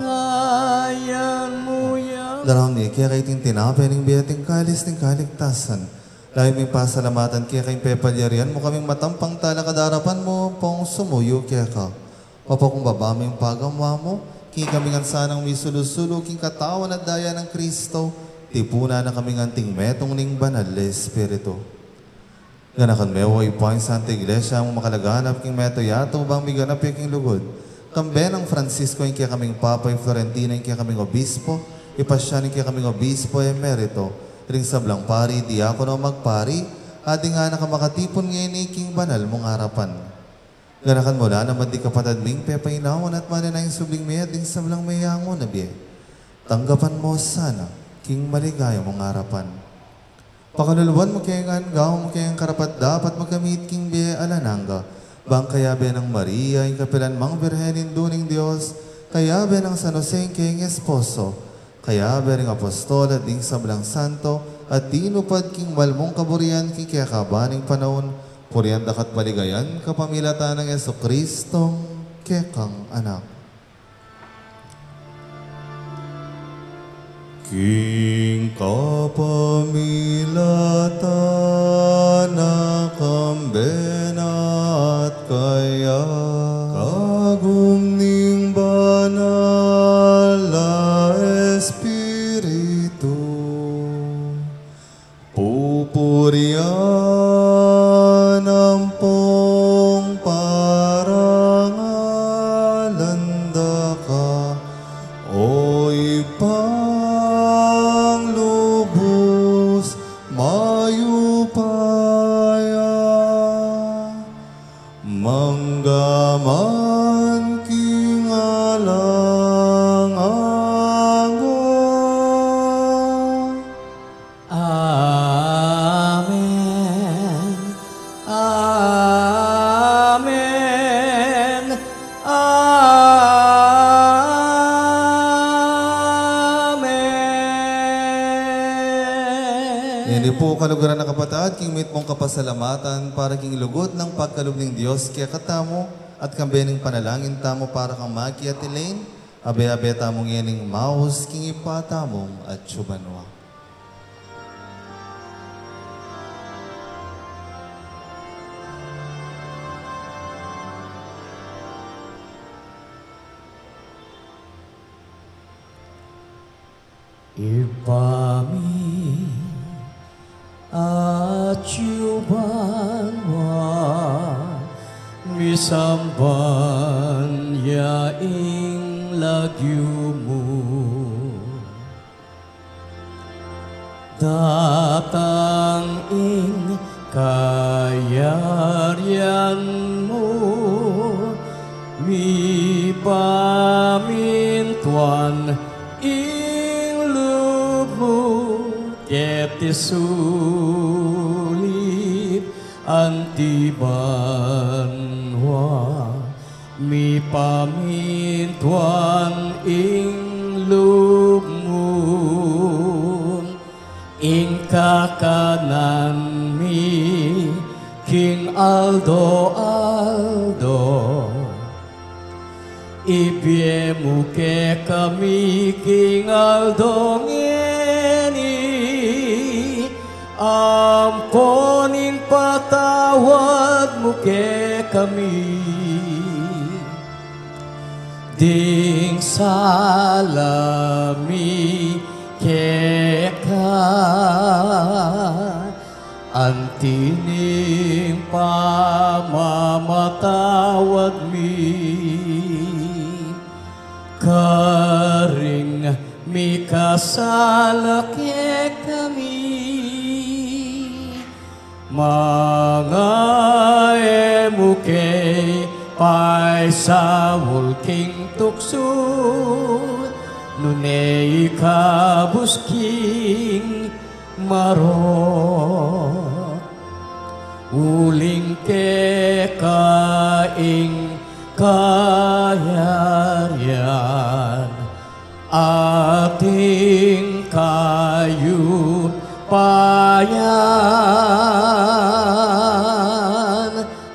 mo yan. Darang ni kaya kayo tinape ning biyating kalis ning kaligtasan. Dahil may pasalamatan kaya kayong pepalyarian mo kaming matampang tala kadarapan mo pong sumuyo kaya ka. Papa kung babami yung pagamwa mo, king kami nga sanang may sulusulo, king katawan at daya ng Kristo, tipuna na kami nga metong ning banal Espiritu. Ganakan mewa ipuan Santa Iglesia mo makalaganap king meto yato bang miganap yung king lugod. Kambe ng Francisco yung kaya kaming Papa yung Florentino yung kaya kaming Obispo, ipasya yung kaya kaming Obispo emerito, ring sablang pari, diakono magpari, adi nga nakamakatipon ngayon king banal mong harapan. Ganakan mo na naman di kapatad ming pepainawan at mananayang subling may ading sablang mayango na biye. Tanggapan mo sana, king maligaya mong harapan. Pakaluluban mo kaya nga gaw mo kaya karapat dapat magamit king biye alananga. Bang kaya be ng Maria, yung kapilan mang birhenin duning Diyos, kaya be ng San Jose king esposo, kaya be ng apostol at ding sablang santo, at dinupad king malmong kaburian king kaya kabaning panahon, purian dakat baligayan, kapamilata ng Jesucristong kekang anak. King kapamilata na kambena at kaya, kagumning banal na Espiritu, pupurian manggaman king alang-anga. Amen. Amen. Amen. Hindi po kalugaran na kapatid, king mit mong kapasalamatan para king lugod ng pagkalog ng Diyos kaya katamo at kambening panalangin tamo para kang Maki at Elaine, abe-abe tamong yening maus king ipatamong at tsubanwa. Ipami at yubanwa misamban yaing lagyu mo datang ing kayarian mo mi pamintuan ing lubmo iti sulit antibanwa mi pamintuan ing lubmun ing kakanan mi King Aldo Ibiemu ke kami King Aldo ngeni amponin patawad mo ke kami ding salami ke ka antining pamamatawad mi karing mi kasalake kami mga emukay pay sa mulking tukso nunay kabusking marot uling ke kaing kayarian ating kayu payan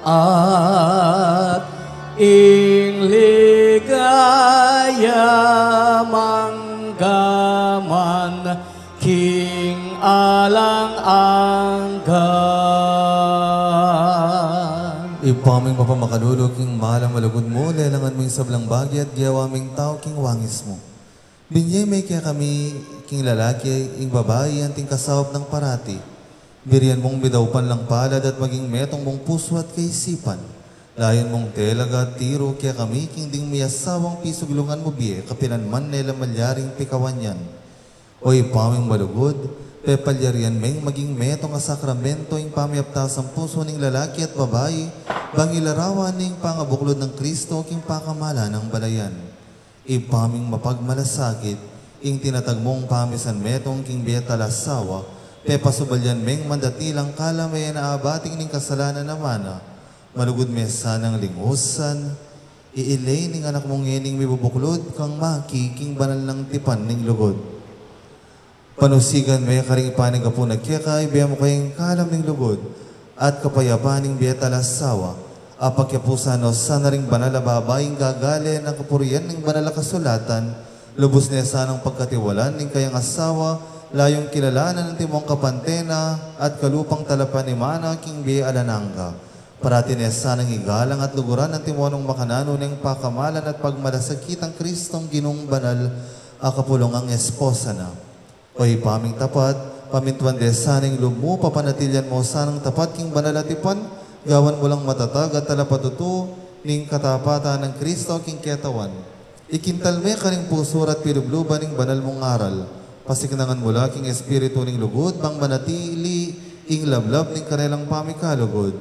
at ing ligaya manggaman king alang-anggan. Ipaming mapamakadulog king malang malugod mo, lelangan mo yung sablang bagi at giyawaming tao king wangis mo. Binye may kaya kami king lalaki, ing babae, anting kasawap ng parati. Birian mong bidawpan lang palad at maging metong mong puso at kaisipan. Layon mong telaga at tiro, kaya kami king ding miyasawang pisuglungan mo biye, kapilan man nila malyaring pikawan yan. O ipaming malugod, pepalyarian meng maging metong a sakramento ing pamiaptas ang puso ning lalaki at babae, bangilarawan ning pangabuklod ng Kristo king pakamala ng balayan. Ipaming mapagmalasakit, ing tinatagmong pamisan metong king betalasawa, pepasubalyan meng mandatilang kalamayan na abating ning kasalanan namana, malugod mesa ng lingusan, iilay ning anak mong yening mibubuklod, kang maki king banal ng tipan ning lugod. Panusigan may karing ipanig ka po nagkiyakay, biya mo kayong kalam ning lugod, at kapayapaning betalasawa, apagyapusanos sana ring banal na babaeng gagale ng kapurian ng banal na kasulatan, lubos niya sanang pagkatiwalan ng kayang asawa, layong kilalanan ng timong kapantena at kalupang talapan ni Mana king biya alananga. Parati niya sanang igalang at luguran ng timonong makanano ng pakamalan at pagmalasakit ang Kristong ginong banal akapulong ang esposa na. Oy paming tapat, pamintuan de saning lumo, papanatilyan mo sanang tapat king banal at ipan, gawan mo lang matatag at talapatuto ning katapatan ng Kristo king ketawan. Ikintalme ka ring puso at pilubluban ning banal mong aral. Pasiknangan mo lang king espiritu ning lugod, bang manatili ing lablab ning karelang pamikalugod.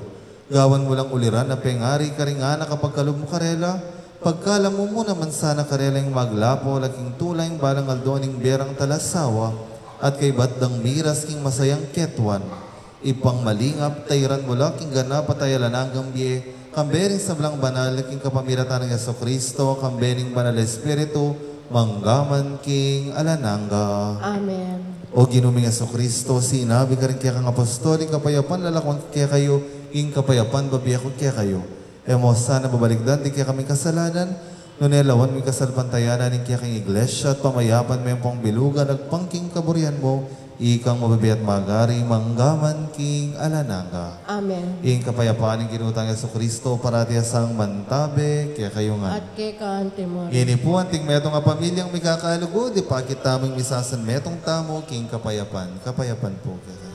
Gawan mo lang uliran na pengari ka ring anak kapag kalub mo karela, pagkalam mo naman sana karela yung maglapo, laking tulay yung balang aldo ning berang talasawa, at kay batdang miras king masayang ketwan. Ipang malingap, tayran mo lang king ganap at ayalan hanggang biye, kambering sablang banal, king kapamiratan ng Jesucristo, kambering banal Espiritu, manggaman king alananga. Amen. O ginuming Jesucristo, sinabi ka rin kaya kang apostoling kapayapan, lalakon kaya kayo, ing kapayapan, babiyak kaya kayo. Emo sana babaligdan, di kaya kami kasalanan, nunelawan mi kasalpantayanan, di kaya kang iglesia, at pamayapan mo yung pang bilugan, nagpangking kaburian mo, ikang mababi at magari, manggaman king alananga. Amen. Ing kapayapaan ng ginutang Jesucristo, parati asang mantabe, kaya kayo nga. At kay kaantimor. Ini po anting metong nga pamilyang may kakalugo, di pakit tamang misasan metong tamo, king kapayapan. Kapayapan po kaya kayo.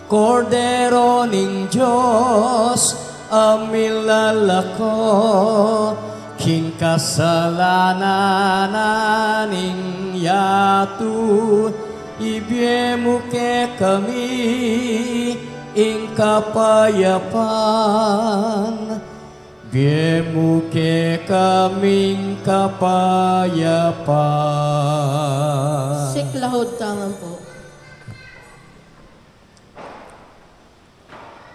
Kordero ning Diyos, amilalako, king kasalanan ning yatu, ibiemu ke kami, ing kapayapan, Biyemu ke kaming kapayapaan. Siklahod tangan po.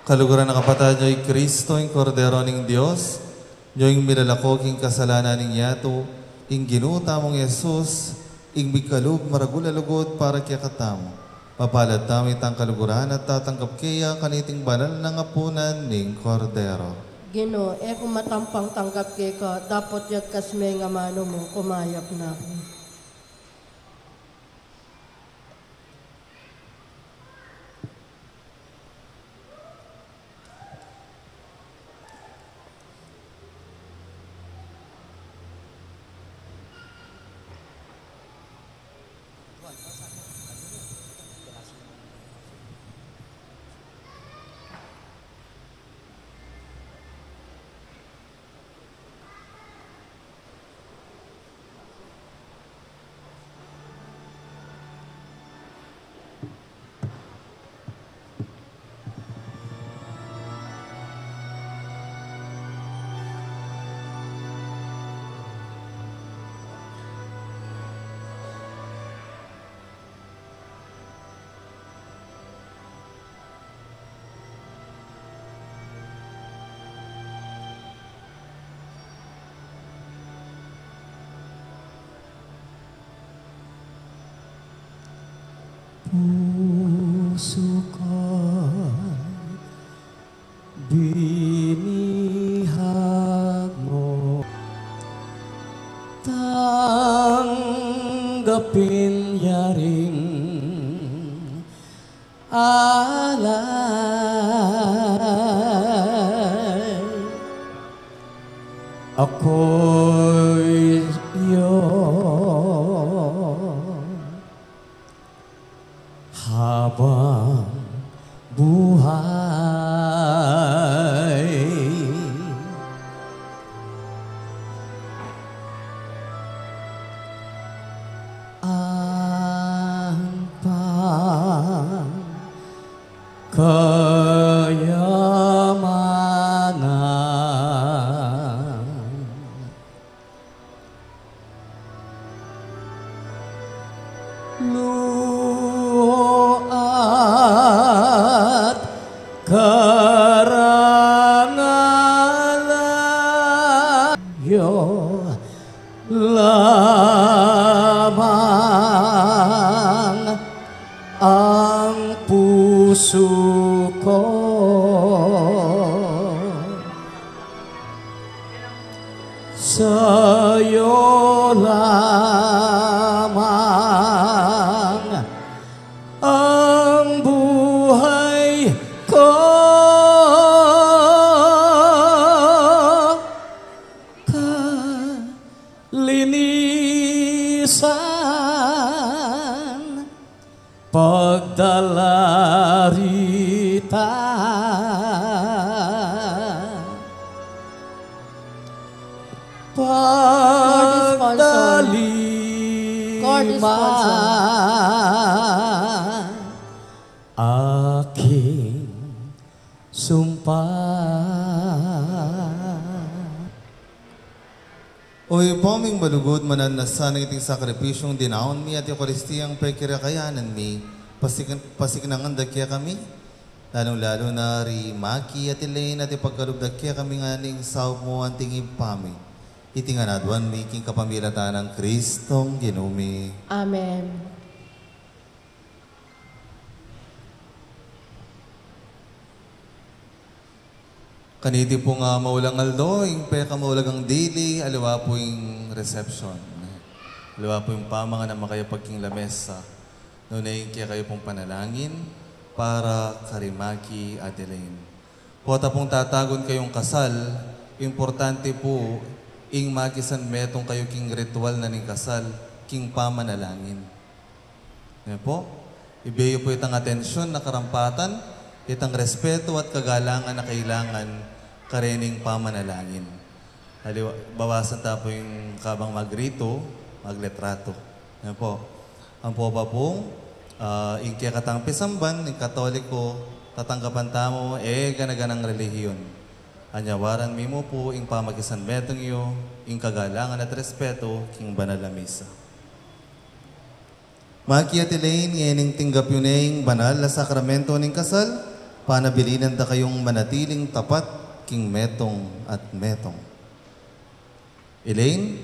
Kaluguran ng kapatid nyo'y Kristo, yung Kordero ng Diyos, nyo'y milalakog yung kasalanan ng yato, yung ginuta mong Yesus, yung bikalug maragulalugod para kaya katamo. Mapalad tamo itang kaluguran at tatanggap kaya kaniting banal ng apunan ng Kordero. Gino, kung matampang tanggap kay ka, dapat yat kasme nga mano mo, kumayap na ako. Puso ko'y binihag mo, tanggapin yaring alay. Ako'y iyong habang buhay. Ang pagkayamanan luho at karangalan yo lamang ang puso ko sa'yo lamang ang buhay ko. Kalinisan pagdalarita pagdalima aking sumpah. Oy, poming balugod manan na sana iting sakripisyong dinaon mi at Eukaristiyang pekirakayanan mi, pasiknangan dakya kami. Lalong-lalo na ri Maki at Elaine at ipagkalugdag kaya kami nga ning sawp mo ang tingin pami. Itinganadwan mi king kapamilatan ng Kristong ginumi. Amen. Kaniti po nga maulang aldo, yung peka maulagang daily, aliwa po yung reception. Aliwa po yung pamanga na makayapagking lamesa. Noon ay kaya kayo pong panalangin para karimaki Adeline. Pota pong tatagon kayong kasal, importante po, ing makisan metong kayo king ritual na ning kasal, king pamanalangin. Yan po, ibiyo po itang atensyon na karampatan, itang respeto at kagalangan na kailangan karening pamanalangin. Bawasan ta po yung kabang magrito, magletrato. Yan po. Ang po ba pong yung kaya katang pisamban, yung katoliko, tatanggapan tamo, ganaganang relihiyon. Anyawaran mi mo po ing pamagisan metong iyo, ing kagalangan at respeto, king banal na misa. Maki at Elaine, ngayon tinggap yun ing banal na sakramento ning kasal, panabilinan da kayong manatiling tapat, king metong at metong. Elaine,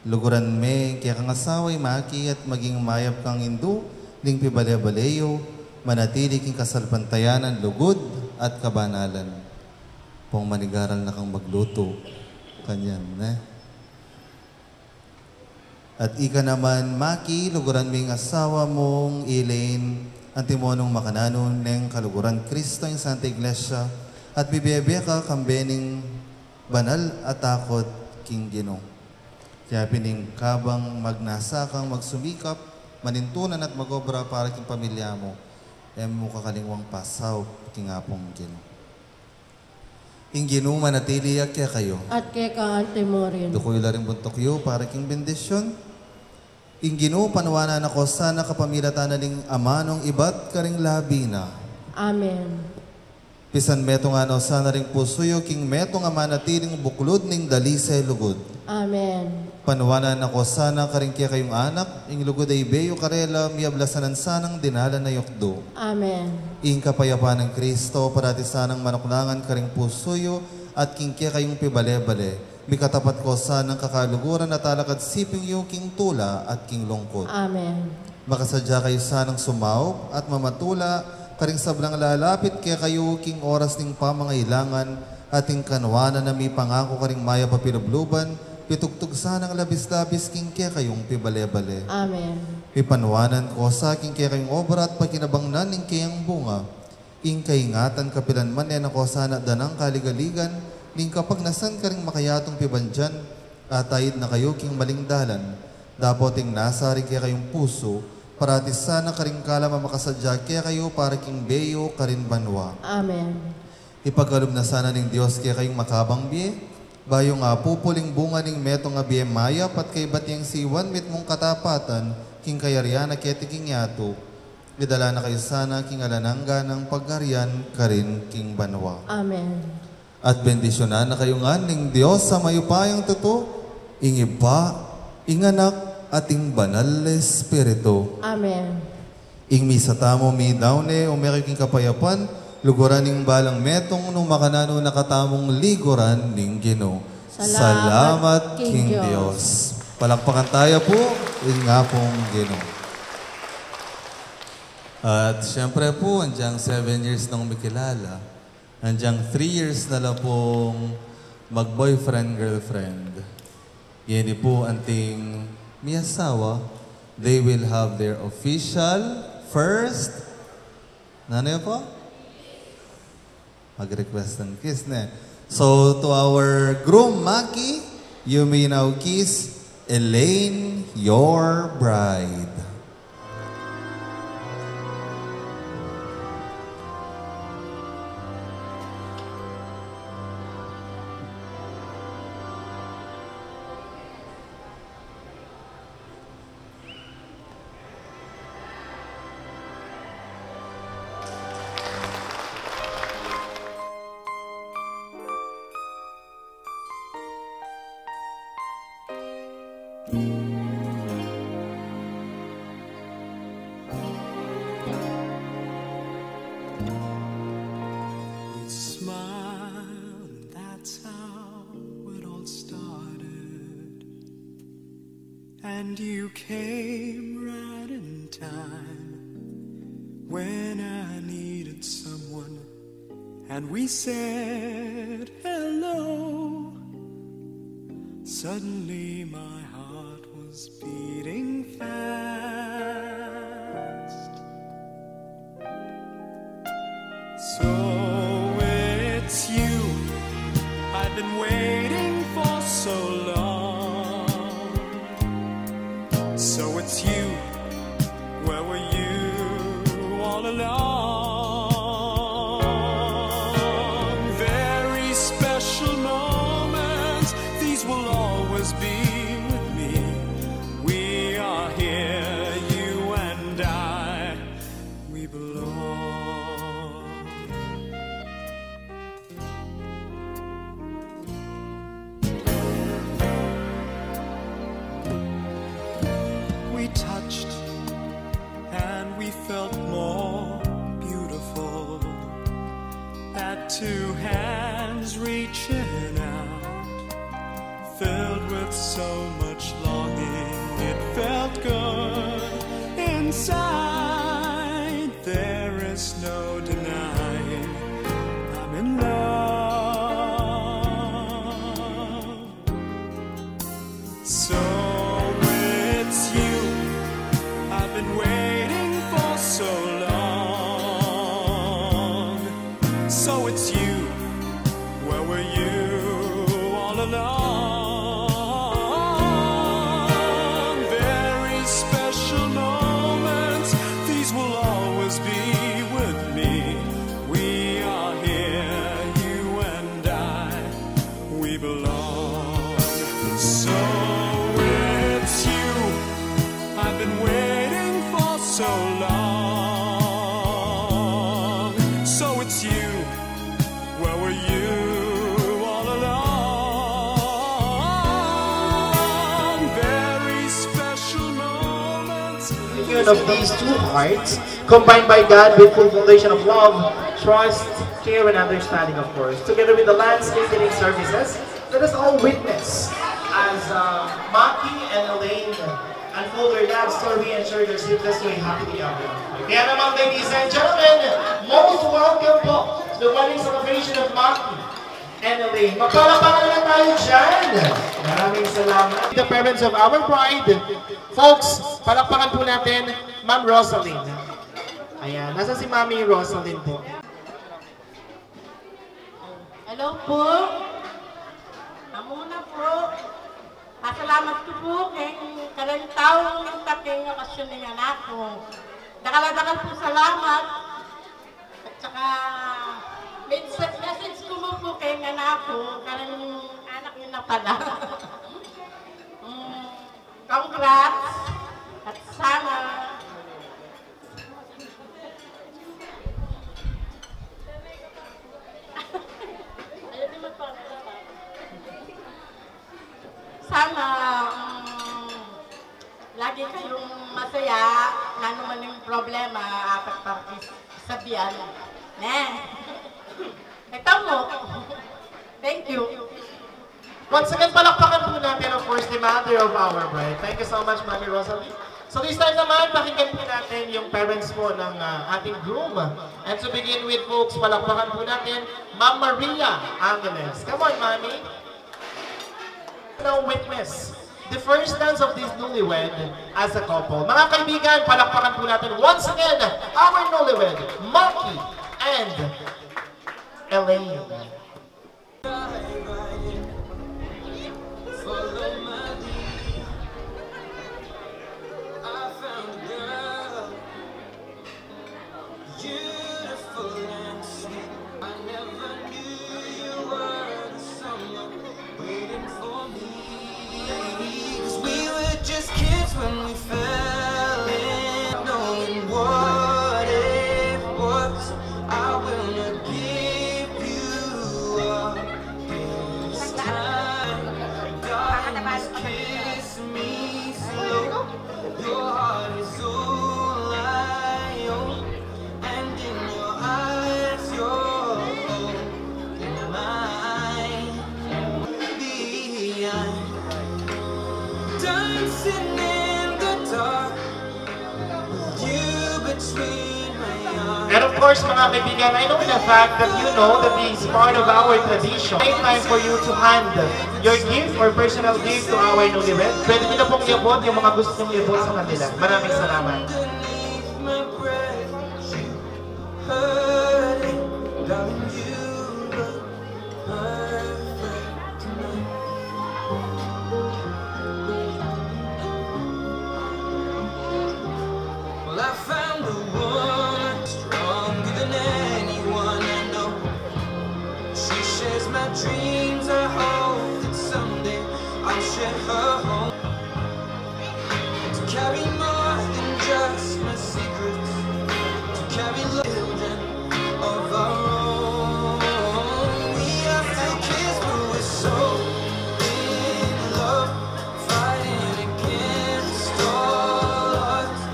luguran me kaya kang asaway maki at maging mayap kang hindu, ning pibale-baleyo, manatili king kasalpantayanan, lugod at kabanalan. Pong manigaral na kang magluto. Kanyan, At ika naman, Maki, luguran ming asawa mong Elaine, antimonong makananon ng kaluguran Kristo yung Santa Iglesia, at bibebe ka kambening banal at takot king Ginoo. Kaya pining kabang magnasa kang magsumikap, manintunan at magobra para king pamilya mo, mo kakalingwang pasaw king apong Ginoo. Ing Ginoo manatili kaya kayo. At kaya ka ante mo rin. Dukoy la rin buntok yu para king bendisyon. Ing Ginoo panawanan ako sana kapamilatan na ning amanong ibat karing labi na. Amen. Pisan meto nga no sana ring pusuyo king meto nga manatiling buklod ning dalisay lugod. Amen. Panawanan ako sana karing kaya kayong anak, ing lugod ay beyo karela miyablasanan sanang dinala na yokdo. Amen. Ing kapayapaan ng Kristo, parati sanang manuklangan karing pusuyo at king kaya kayong pibale-bale. Mikatapat ko sanang kakaluguran at alakad siping yu king tula at king lungkot. Amen. Makasadya kayo sanang sumaw at mamatula, karing sablang lalapit kaya kayo king oras ning pamangailangan at ing kanwana na may pangako karing maya papilubluban, pitugtog sanang labis-labis king kaya kayong pibale-bale. Amen. Pipanwanan ko sa aking kaya kayong obra at pakinabangnan ning kayang bunga. Ing kaingatan kapilan man yan ako sana danang kaligaligan, ning kapag nasan ka rin makayatong pibandyan, at ayid na kayo king malingdalan. Dapat ing nasa rin kaya kayong puso, parati sana ka rin kala makasadya kaya kayo para king beyo ka rin banwa. Amen. Ipagkalub na sana ning Diyos kaya kayong makabang biye, bayo nga pupuling bunga ning meto nga biye maya pat kay batyang siwan mit mong katapatan, king kayarian na kaya king yato. Idala na kayo sana king alanangga ng pagarian ka rin king banwa. Amen. At bendisyonan na kayo nga ning Diyos sa mayupayang tuto, ing iba, ing anak, at ing banal Espiritu. Amen. Ing misa tamo mi daune, umeri king kapayapan, luguran ning balang metong nung makanano nakatamong liguran ning Ginoo. Salamat King Diyos. Palakpakan tayo po, ing nga pong Ginoo. At siyempre po, andyang 7 years nang mikilala. Andyang 3 years na lang pong mag-boyfriend, girlfriend. Yan po anting miyasawa. They will have their official first, ano po? Mag-request ng kiss na. So, to our groom, Maki, you may now kiss Elaine, your bride. And you came right in time when I needed someone, and we said hello. Suddenly my heart was beating fast. So it's you I've been waiting for so long. So it's you, where were you all along? Very special moments, these will always be with me. We are here, you and I, we belong. felt more beautiful. That two hands reaching out, filled with so much longing, it felt good inside. There is no denying I'm in love. So it's you I've been waiting for so long. So it's you, where were you all along? Very special moments, these will always be with me. We are here, you and I, we belong. So it's you I've been waiting for so long. So it's you, where were you all along? Very special moments. Union of these two hearts, combined by God with full foundation of love, trust, care, and understanding, of course. Together with the landscaping services, let us all witness as Maki and Elaine unfold their love story and share their sleepless way happily ever after. Kaya naman, ladies and gentlemen, most welcome po to the wedding celebration of Maki and Elaine. Magpalapakan lang tayo dyan. Maraming salamat. The parents of our bride, folks, palakpakan po natin, Ma'am Rosaline. Ayan, nasa si Mami Rosaline po. Hello po. Amuna po. Pasalamat ko po kay karentaw ng taking okasyon ng anak ko. Dakala-dakal po salamat. At saka message ko po kay anak ko, karang anak niya na pala. Congrats. At sana sana lagi kayong masaya, ano man yung problema, apat sabihan. Ito mo. Thank you. Once again, palakpakan po natin, of course, the mother of our bride. Thank you so much, Mami Rosalie. So this time naman, pakinggan po natin yung parents po ng ating groom. And to begin with, folks, palakpakan po natin, Ma'am Maria Angeles. Come on, Mami. Now witness the first dance of this newlywed as a couple. Mga kaibigan, palakpakan po natin once again our newlywed, Maki and Elaine. When we fell in, knowing what it was, I will not give you up this time. Darling, just kiss me slow. Your heart is all I own, and in your eyes, you're holding mine. Dancing and of course, mga kaibigan, I know the fact that you know that this is part of our tradition. It's time for you to hand your gift or personal gift to our newlywed. Pwede nyo na pong iabot yung mga gusto nyong iabot sa kanila. Maraming salamat. Well, I found the one stronger than anyone I know. She shares my dreams. I hope that someday I'll share her home. To carry more than just my secrets, to carry children of our own. We are still kids, but we're so in love, fighting against all odds.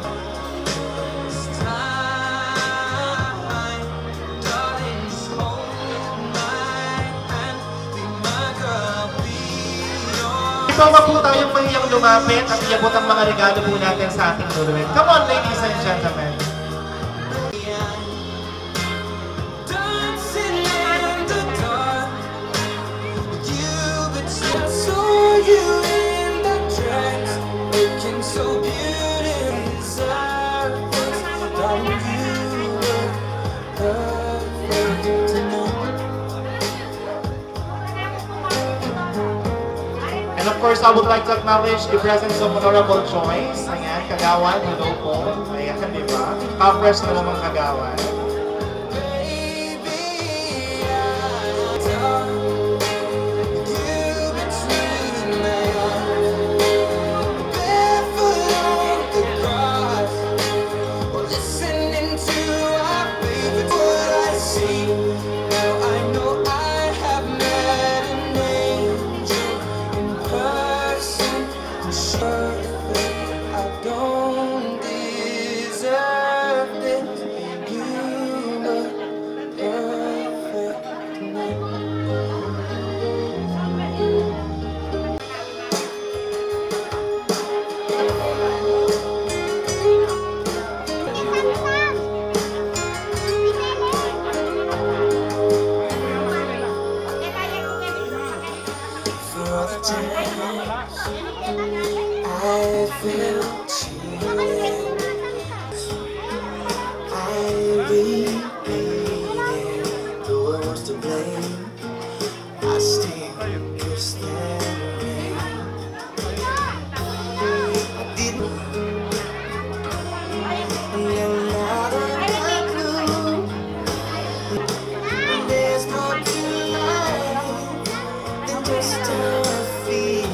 so wag po tayong mahiyang lumapit at iabot ang mga regalo po natin sa ating luluwin. Come on, ladies and gentlemen. Dancing in the dark, you between saw you in the dress, looking so beautiful. Darling, you were perfect tonight. And of course, I would like to acknowledge the presence of Honorable Joyce. Ayan, Kagawan, hello po. Ayan, di ba? Ka-fresh na mga Kagawan. I felt you. I repeated the words to blame. I still kiss that ring. I didn't. And now that I knew there's more to life than just a feel.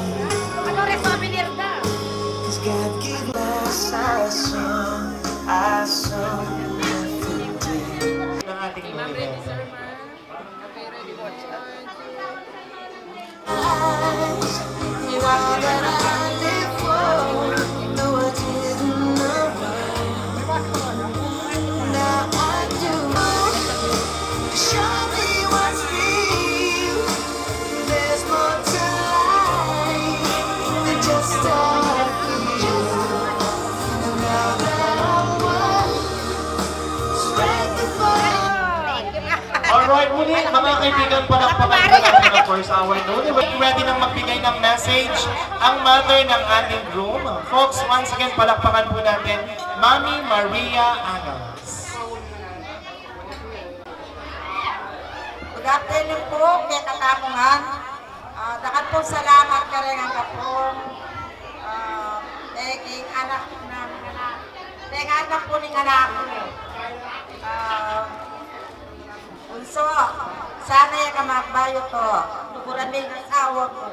God gave us I saw everything. You are that I live for, though I didn't know. Now I do. Show me what's real. There's more to life than just a Alright, muli mga kaibigan, palakpakan po natin of course our newlywed. Ready nang magbigay ng message ang mother ng ating groom. Folks, once again, palakpakan po natin Mami Maria Angels. Good afternoon po, kaya katamungan. Dakat po salamat ka rin ang kapong teging anak namin anak. Teging anak po ng anak ko. So, sana yung kamagbayo to. Tukuran din ang asawa ko.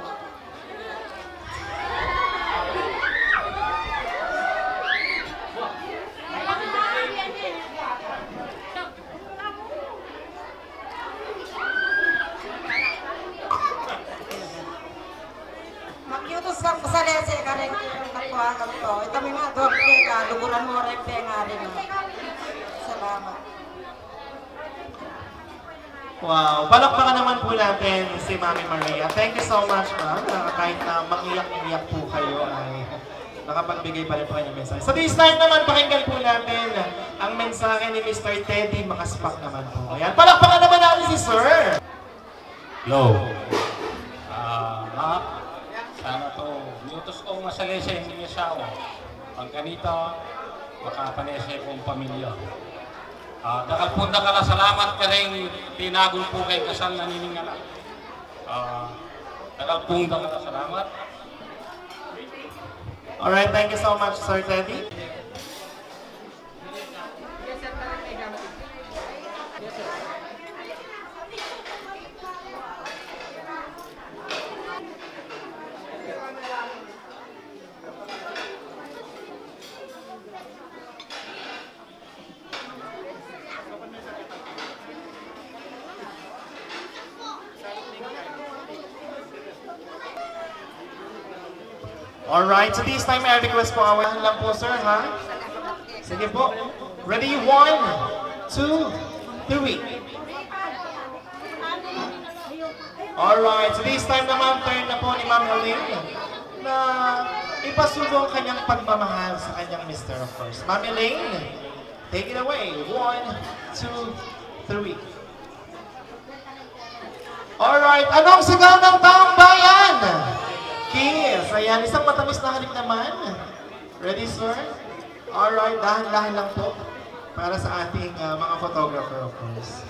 Mag-yutos lang po sa lese ka rin yung katuwagan to. Ito may mga dokte ka, tukuran mo rin nga rin. Salamat. Wow, palakpakan naman po natin si Mami Maria. Thank you so much, ma'am. Kahit na maiyak-iyak po kayo ay nakapagbigay pa rin po kayo ng mensahe. So this time naman, pakinggan po natin ang mensahe ni Mr. Teddy Makaspak naman po. Ayan, palakpakan naman natin si Sir! Yo! Sana to, niutos kong masalesa yung mga asawa. Pag ganito, makapanesa kong pamilya. Dakal po salamat ka rin tinagol po kay kasal na niningala. Dakal po salamat. Alright, thank you so much, Sir Teddy. Alright, so this time I request po awan lang po, sir, ha? Sige po. Ready? 1, 2, 3. Alright, so this time naman turn na po ni Ma'am Elaine. na ipasubo ang kanyang pagmamahal sa kanyang mister, of course. Mami Lane, take it away. 1, 2, 3. Alright, anong sigaw ng taong bayan? Kiss. Ayan, isang matamis na halik naman. Ready, sir? Alright, dahan-dahan lang po para sa ating mga photographer, of course.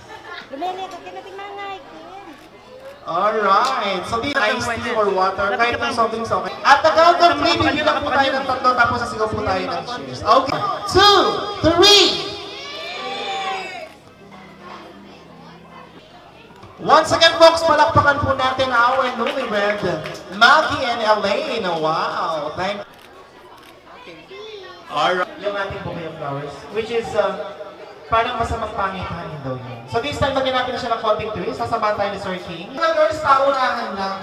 Lumene, kakinating nanay. Alright, so di ice tea or water, kahit ng soft drinks, okay. At the count of 3, bibilang po tayo ng 3, tapos sasigaw po tayo ng cheers. Okay, 2, 3! Once again, folks, palakpakan po natin our newlywed, Maggie and Elaine. Wow, thank you. Alright. Yung ating bouquet of flowers, which is parang masamang pangitan daw yun. So this time, lagyan natin na siya ng konting twist. Sasamahan tayo ni Sir King. Mga girls, paunahan lang.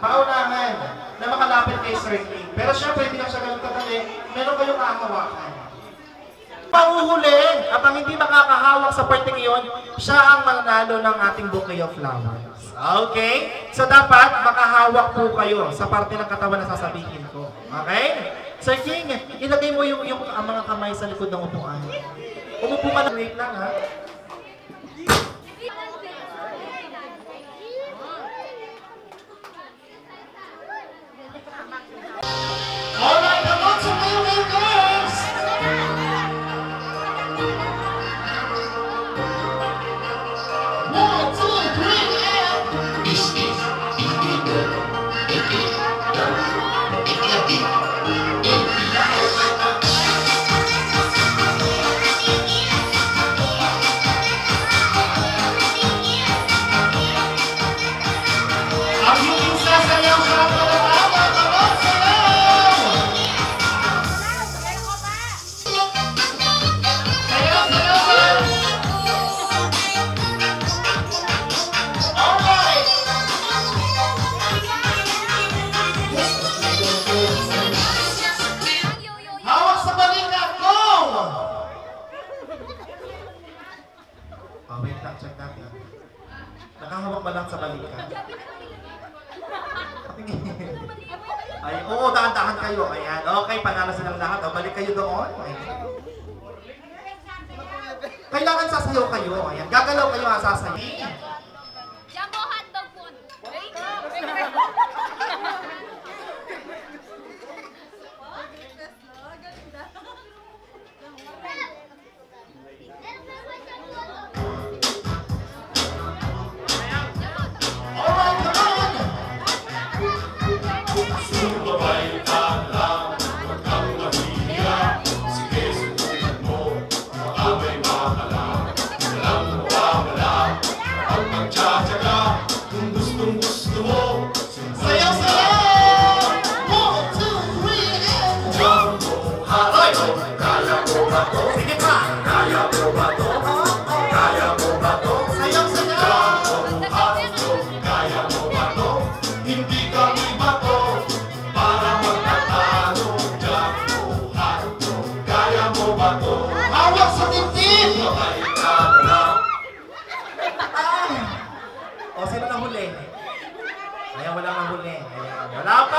Paunahan na makalapit kay Sir King. Pero syempre, hindi lang siya ganun kadali. Meron kayong kahawakan. Pauhuli at ang hindi makakahawak sa parte ngayon, siya ang mananalo ng ating bouquet of flowers. Okay? So dapat makahawak po kayo sa parte ng katawan na sasabihin ko. Okay? Sir King, ilagay mo yung mga kamay sa likod ng upuan. Umupo ka na. Wait lang, ha? Alright, come on to me, girls! Nakahawak ba lang sa balikan? Ay, oo, dahan-dahan kayo. Ayan, okay, panalo silang lahat. O, balik kayo doon. Ayan. Kailangan sasayaw kayo. Ayan, gagalaw kayo ha, sasayaw. Jumbo hotdog po.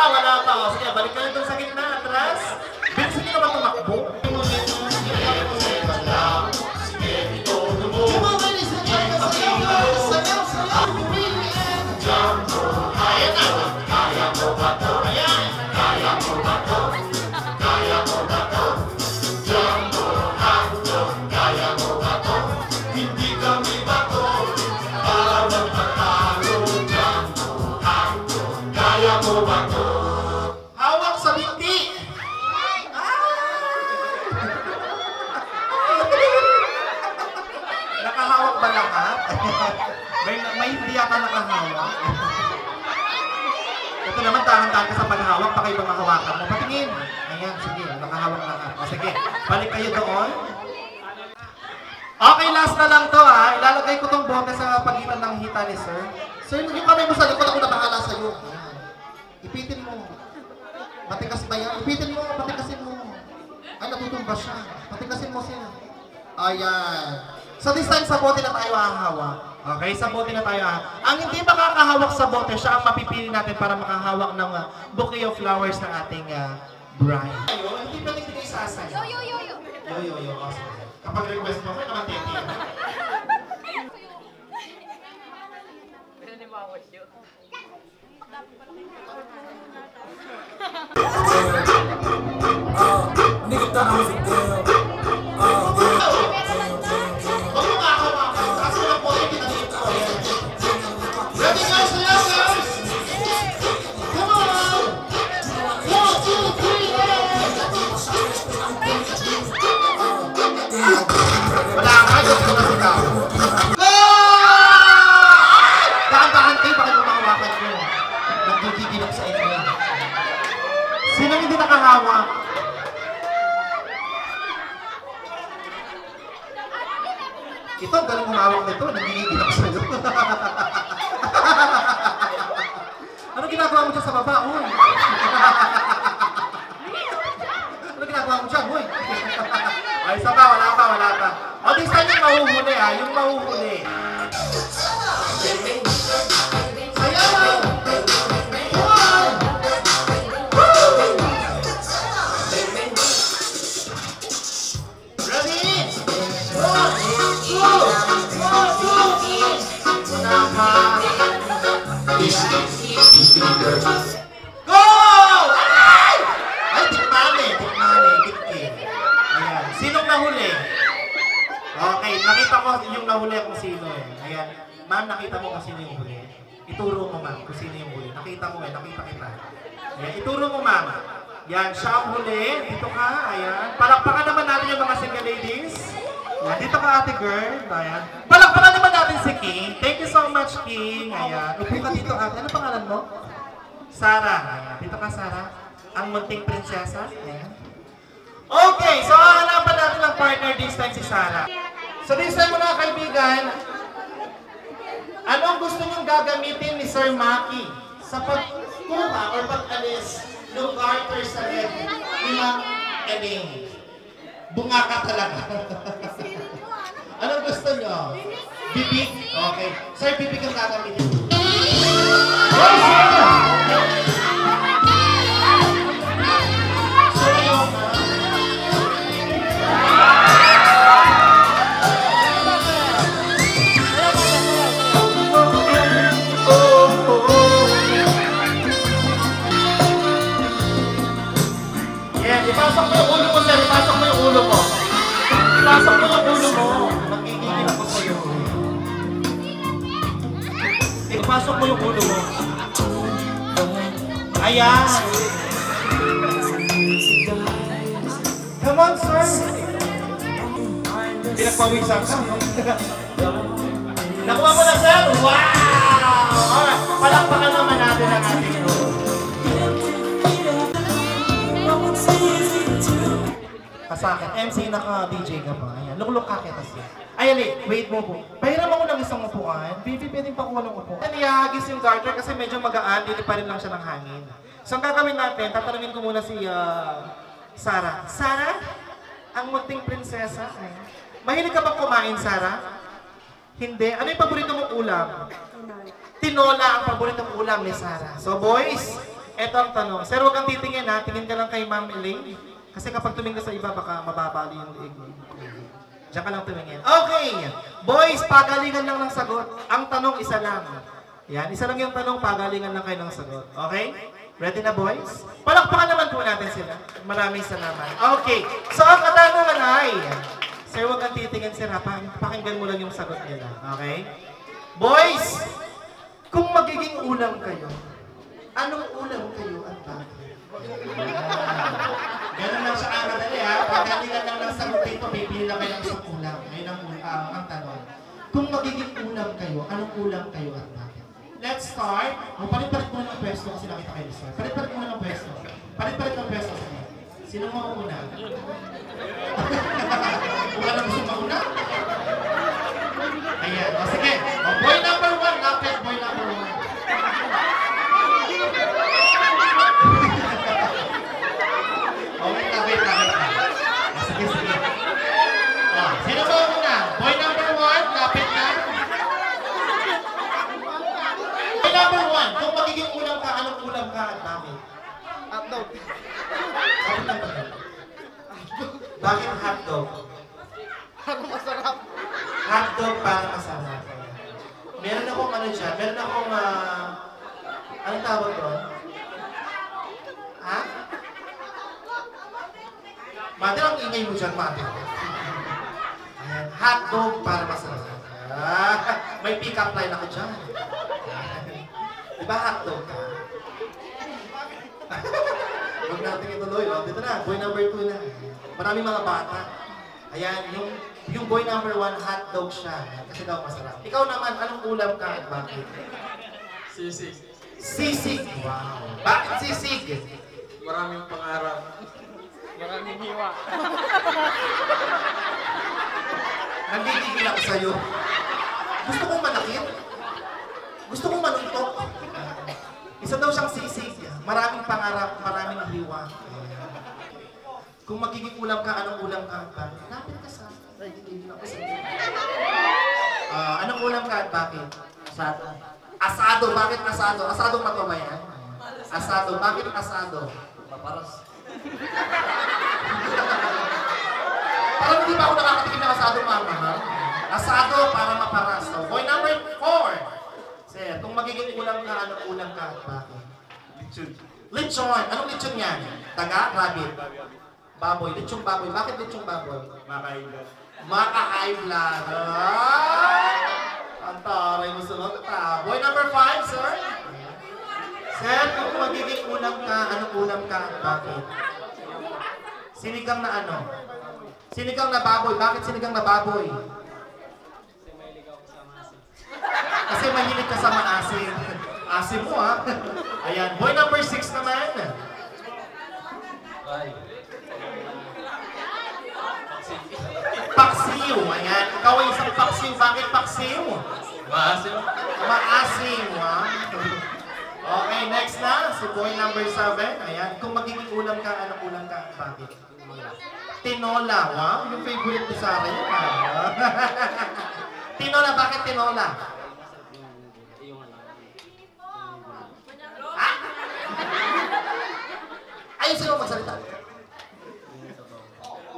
Wala pa. O, sige, balik ka na doon sa gitna, atras. Bilisan nyo naman tumakbo. Hawak sa binti! Nakahawak ba lahat? may hindi yata nakahawak. Ito naman, tahan-tahan ka sa paghawak, pa kayo ba mahawakan mo? Patingin! Ayan, sige, nakahawak lahat. O sige, balik kayo doon. Okay, last na lang to ha. Ilalagay ko tong bote sa pagitan ng hita ni sir. Sir, yung kamay mo sa likod, ako na bahala sa'yo. Ipitin mo. Matigas ba yan? Ipitin mo, patikasin mo. Ay, natutumba siya. Patikasin mo siya. Ayan. So this time, sa bote na tayo hahawak. Okay, sa bote na tayo ha. Ang hindi makakahawak sa bote, siya ang mapipili natin para makahawak ng bouquet of flowers ng ating bride. Hindi pa nagbigay sa asay. Yo. Yo. Kapag request mo, may naman tete. Sinong hindi nakahawak? Ito, ang galing humawak nito. Nagigigil ako sa'yo. Ano ginagawa mo dyan sa baba? Uy! Ano ginagawa mo dyan? Uy! Ay, isa pa. Wala pa. O, this time yung mahuhuli ha. Yung mahuhuli. Sayaw! Go! Ay, tikmane. Ayan. Sinong nahuli? Okay, nakita ko yung nahuli kung sino eh. Ayan. Ma'am, nakita mo kung sino yung huli. Ituro mo, ma'am, kung sino yung huli. Nakita mo eh, nakita kita. Ayan, ituro mo, ma'am. Yan, siya ang huli. Dito ka, ayan. Palakpakan naman natin yung mga single ladies. Ayan, dito ka, ate girl. Ayan. Palakpakan naman natin si King. Thank you so much, King. Ayan. Upo ka dito, ate. Ano pangalan mo? Sarah. Ayan. Dito ka, Sarah. Ang munting prinsesa. Ayan. Okay, so hahanapan natin ng partner this time si Sarah. So this time mga kaibigan, anong gusto niyong gagamitin ni Sir Maki sa pagkuha or pag-alis ng garter sa leg ni Ma'am Elaine? Bunga ka talaga. Anong gusto niyo? Bibig? Okay. Sir, bibig ang gagamitin. Ipasok mo yung ulo mo, sir. Ipasok mo yung ulo mo. Ipasok mo yung ulo mo. Nakikigil ako sa'yo. Ipasok mo yung ulo mo. Ayan. Come on, sir. Pinagpawisan ka. Nakuha mo na, sir. Wow! Alright. Palakpakan naman natin ang ating room. Kasakit. MC, naka-DJ ka ba? Ayan. Lukluk ka kita siya. Ay, ali. Wait mo po. Pahiram ako ng isang upuan. Baby, pwedeng pakuha ng upuan. Niyahagis yung garter kasi medyo magaan. Dili pa rin lang siya ng hangin. So, ang gagawin natin, tatanungin ko muna si Sarah. Sarah? Ang munting prinsesa. Ayan. Mahilig ka bang kumain, Sarah? Hindi. Ano yung paborito mong ulam? Tinola ang paborito mong ulam ni Sarah. So, boys, eto ang tanong. Sir, huwag kang titingin ha. Tingin ka lang kay Ma'am Elaine. Kasi kapag tumingin ka sa iba, baka mababali yung leeg mo. Diyan ka lang tumingin. Okay! Boys, pagalingan lang ng sagot. Ang tanong, isa lang. Yan, isa lang yung tanong, pagalingan lang kayo ng sagot. Okay? Ready na, boys? Palakpakan naman po natin sila. Maraming salamat. Okay. So, ang katanungan ay, sir, huwag kang titingin, sir, ha? Pakinggan mo lang yung sagot nila. Okay? Boys, kung magiging ulam kayo, anong ulam kayo at bakit? Ganun lang siya kadali ha. Pagkalilan lang ng sagot dito, bibili lang kayo ng isang ulam. Ngayon ang tanong. Kung magiging ulam kayo, anong ulam kayo at bakit? Let's start. Palit-palit muna ng pwesto kasi nakita kayo sir. Palit-palit muna ng pwesto. Palit-palit ng pwesto. Sino mauna? Kung ka na gusto mauna? Ayan. O sige. O, boy number 1. Lapit. Boy number 1. Wait na. Sige. Sino ba muna? Boy number 1, lapit na. Bakit hotdog? Para masarap. Hotdog para masarap. Meron akong ano dyan, meron akong, anong tawag doon? Ha? Mother, ang ingay mo dyan, mother. Ayan, hotdog para masarap. May pick-up line ako dyan. Diba hotdog ka? Huwag natin ituloy. Dito na, boy number 2 na. Maraming mga bata. Ayan, yung boy number 1, hotdog siya. Kasi daw masarap. Ikaw naman, anong ulam ka at bakit? Sisig. Sisig? Wow. Bakit sisig? Maraming pangarap. Maraming hiwa. Nagigigil ako sa'yo. Gusto kong manakit. Gusto kong manuntok. Isa daw siyang sisig. Maraming pangarap, maraming hiwa. Kung magiging ulam ka, anong ulam ka? Lapit ka sa akin. Nagigigil ako sa'yo. Anong ulam ka at bakit? Asado. Asado. Bakit asado? Asado matoma yan? Asado. Bakit asado? Maparas. Parang hindi pa ako nakakatikim ng asado, mama, ha? Asado para maparas. So, boy number 4. Sir, kung magiging ulam ka, anong ulam ka? Bakit? Lechon. Lechon. Anong lechon yan? Daga? Rabbit? Baboy. Lechong baboy. Bakit lechong baboy? Maka-high blood. Maka-high blood. Ang taray mo sunod. Boy number 5, sir. Sir, kung magiging ulam ka, anong ulam ka? Bakit? Sinigang na ano? Sinigang na baboy. Bakit sinigang na baboy? Kasi mahilig ka sa maasim. Asim mo, ha? Ayan. Boy number 6 naman. Paksiw. Ayan. Ikaw ay isang paksiw. Bakit paksiw? Maasim. Maasim, ha? Okay, next na. Si boy number 7. Ayan. Kung magiging ulam ka, anong ulam ka? Bakit? Tinola. Wow, yung favorite ko sa akin. Tinola. Bakit tinola? Ha? Ayun sino magsalita.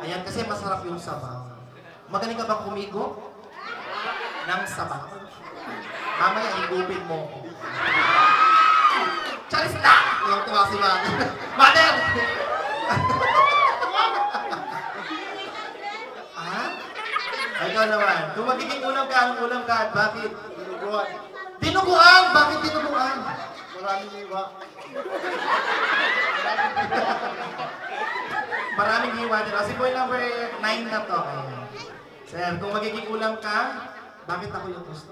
Ayan, kasi masarap yung sabaw. Magaling ka bang kumigo? Ng sabaw. Mamaya, higupin mo. Charis na! Yung tuwa si Mother. Mother! Ha? Ikaw naman. Kung magiging ulam ka, anong ulam ka at bakit? Dinuguan. Dinuguan! Bakit dinuguan? Maraming hiwa. Maraming hiwa din. Kasi boy number 9 na to. Sir, kung magiging ulam ka, bakit ako yung gusto?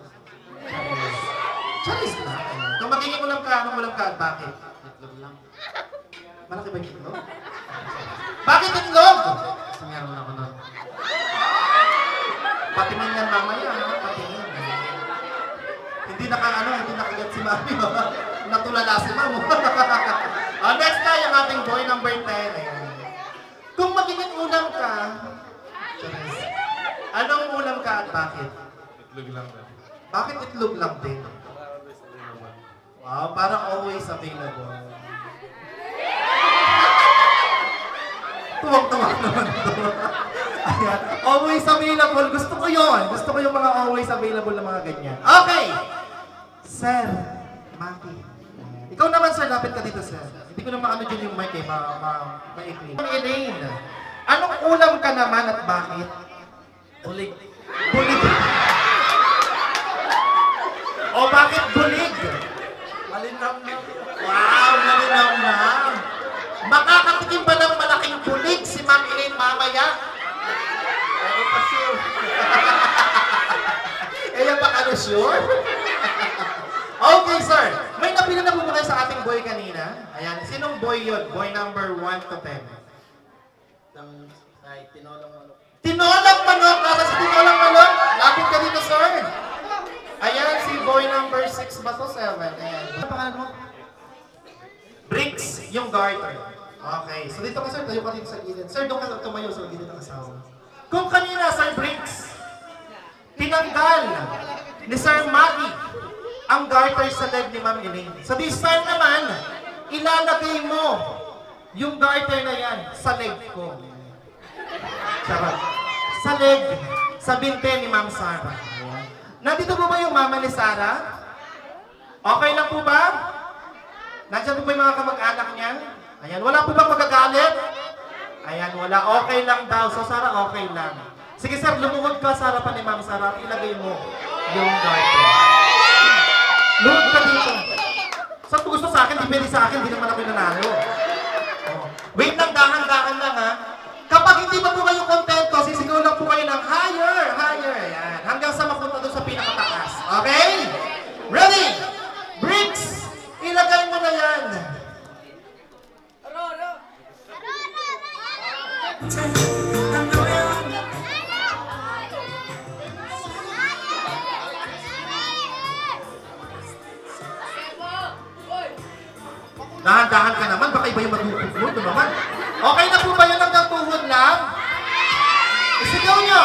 Charis na. Kung magiging ulam ka, anong ulam ka at bakit? Itlog lang. Malaki ba yung itlog? Bakit itlog? Kasi meron ako nun. Patingin yan mamaya, ha? Patingin. Hindi nakagat si mami, ha? Natulala si mamo. Next na yung ating boy number 10. Ayan. Kung magiging ulam ka, anong ulam ka at bakit? Itlog lang din. Bakit itlog lang din? Wow, parang always available. Tuwag-tuwag naman ito. Ayan. Always available. Gusto ko yun. Gusto ko yung mga always available na mga ganyan. Okay! Sir, Maki. Ikaw naman, sir. Lapit ka dito, sir. Hindi ko na maano dyan yung mic eh. Ma-ikli. Elaine, anong ulam ka naman at bakit? Bulig. Bulig. O bakit bulig? Malinam-nam. Wow, malinam-nam. Makakatikim ba ng malaking bulig si Ma'am Elaine mamaya? Ano pa sure? Yan ba ano sure? Okay, sir. May napila na po muna sa ating boy kanina. Ayan. Sinong boy yun? Boy number 1 to 10. Ay, tinolang manok. Tinolang manok! Nasa sa tinolang manok? Lapit ka dito, sir. Ayan, si boy number 6 ba to? 7. Ayan. Ano pangalan mo? Bricks, yung garter. Okay. So dito ka, sir. Tayo ka dito sa gilid. Sir, doon ka tumayo sa gilid ng asawa. Kung kanina, Sir Bricks, tinanggal ni Sir Maggie ang garter sa leg ni Ma'am Elaine. Sa this time naman, ilalagay mo Yung garter na yan, sa leg ko. Charot. Sa leg, sa binte ni Ma'am Sarah. Nandito po ba yung mama ni Sarah? Okay lang po ba? Nandiyan po ba yung mga kamag-anak niyan? Ayan, wala po bang magagalit? Ayan, wala. Okay lang daw. So, Sarah, okay lang. Sige, sir, lumuhod ka sa harapan ni Ma'am Sarah. Ilagay mo yung garter. Lumuhod ka dito. Saan po gusto sa akin? Di pwede sa akin. Di naman ako nanalo. Oh. Wait lang, dahan-dahan lang ha. Kapag hindi pa po kayo kontento, sisigaw lang po kayo ng higher, higher. Ayan. Hanggang sa mapunta doon sa pinakataas. Okay? Ready? Bricks! Ilagay mo na yan. Dahan-dahan ka naman, baka iba yung maghuhugot mo naman. Okay na po ba yun hanggang tuhod lang? Isigaw nyo!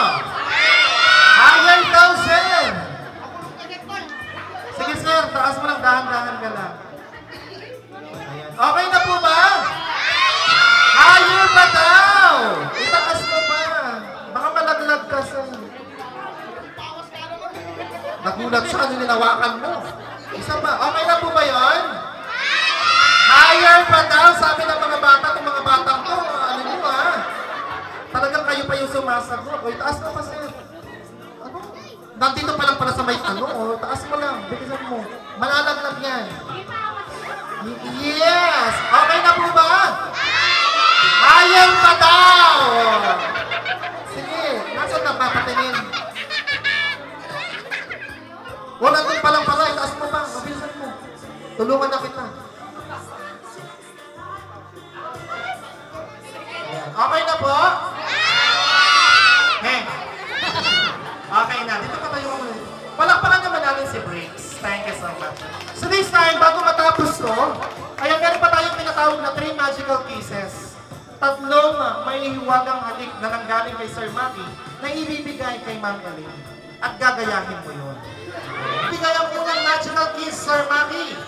Higher daw, sir! Sige, sir, taas mo lang, dahan-dahan ka lang. Ayan. Okay na po ba? Higher pa daw! Itaas mo pa. Baka malaglag ka, sir. Nagulat siya, nilinawakan mo. Isa pa, okay na po ba yun? Higher pa daw, sabi ng mga bata, itong mga batang to, ano nyo ha? Talagang kayo pa yung sumasagot. O, itaas mo pa, sir. Ano? Nandito pa lang pala sa may ano, o, taas mo lang, bigisan mo. Malalaglag yan. Yes! Okay na po ba? Higher pa daw! Sige, nasa na ba patingin? O, nandun pa lang pala, itaas mo pa, mabilisan mo. Tulungan na kita. Okay na po? Hey. Okay na. Dito pa tayo muna. Palakpakan naman natin si Briggs. Thank you so much. So this time, bago matapos to, ayan, meron pa tayong pinatawag na 3 magical kisses. 3 may hiwagang halik na nanggaling kay Sir Maki na ibibigay kay Ma'am Kalin. At gagayahin mo yun. Ibigay ang unang magical kiss, Sir Maki.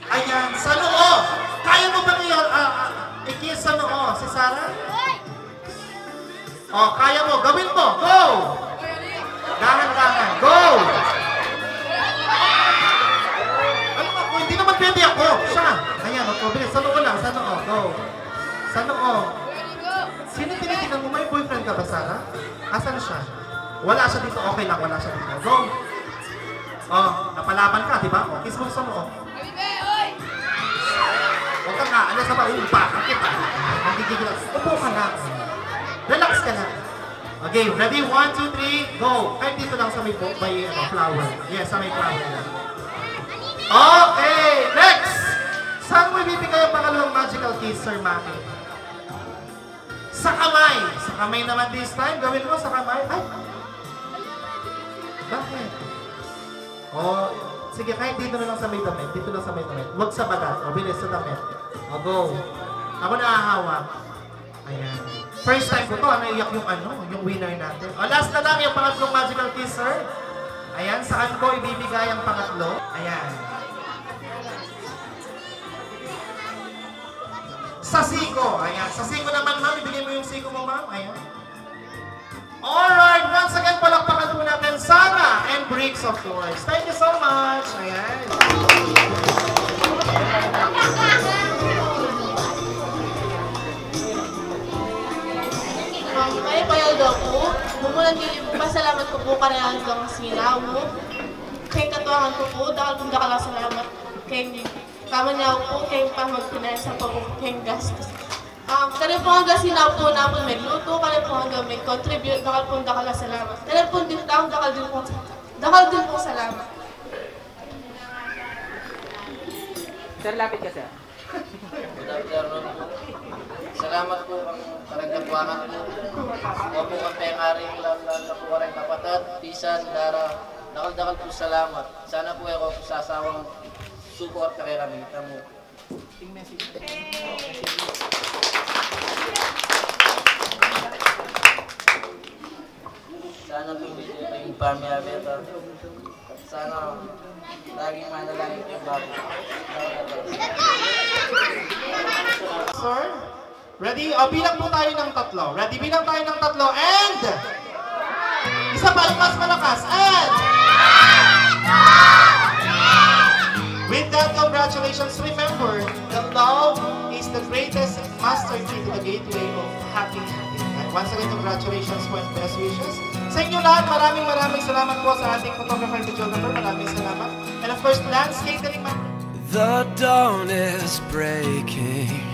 Ayan, sa noo. Kaya mo ba ngayon? I-kiss sa noo. Si Sarah? O, kaya mo. Gawin mo. Go! Dahan-dahan. Go! Ano ako? Hindi naman pwede ako. Siya. Ayan, bilis. Sa noo lang. Sa noo. Go. Sa noo. Sino tinitingnan mo? May boyfriend ka ba, Sarah? Asan siya? Wala siya dito. Okay lang. Wala siya dito. Go! O, napalaban ka, di ba? O, kiss mo sa noo. Huwag ka nga, ano sa ba? Umpakan kita. Upo ka na. Relax ka na. Okay, ready? 1, 2, 3, go! Kahit dito lang sa may flower. Yes, sa may flower. Okay, next! Saan mo ibibigay ang pangalawang magical kiss, Sir Maki? Sa kamay. Sa kamay naman this time. Gawin mo sa kamay. Ay! Bakit? Oh, sige, kahit dito na lang sa may damit. Dito lang sa may damit. Huwag sa bagat. O, bilis sa damit. O, go. Ako nakahawak. Ayan. First time ko to, naiyak yung yung winner natin. O, last na lang yung pangatlong magical kiss, sir. Ayan, saan ko ibibigay ang pangatlo? Ayan. Sa siko. Ayan. Sa siko naman, ma'am. Ibigay mo yung siko mo, ma'am. Ayan. Alright, once again, palakpakan po natin Sarah and Briggs, of course. Thank you so much. Ayan. May payal daw po. Bumulan dili po, pasalamat ko po kanayan ng sinaw mo. Kaya katuangan ko po, dahil kung dakala salamat kay kama niya po, kay pamagpinayas sa pagkukeng gastos. Kaya po hanggang sinaw po na po may luto, kaya po hanggang may contribute, dahil po dakala salamat. Kaya po din taong dakal din po salamat. Sir, lapit ka, sir. Good afternoon po. Salamat po ang karagdapuangan po. Huwag po ang pengaring lalo po karang kapatid, pisan, dara. Dakal-dakal po salamat. Sana po ako sasawang support kay Ramita mo. Sana po yung pamilya beta. Sana laging manalangin ng bago. Sir, ready? O, bilang po tayo ng tatlo. Ready? Bilang tayo ng tatlo. And! Isa pa, mas malakas. And! With that, congratulations. Remember, the love is the greatest master key to the gateway of happy. And once again, congratulations po and best wishes. Sa inyo lahat, maraming salamat po sa ating photographer, videographer. Maraming salamat. And of course, Lance Catering. The dawn is breaking.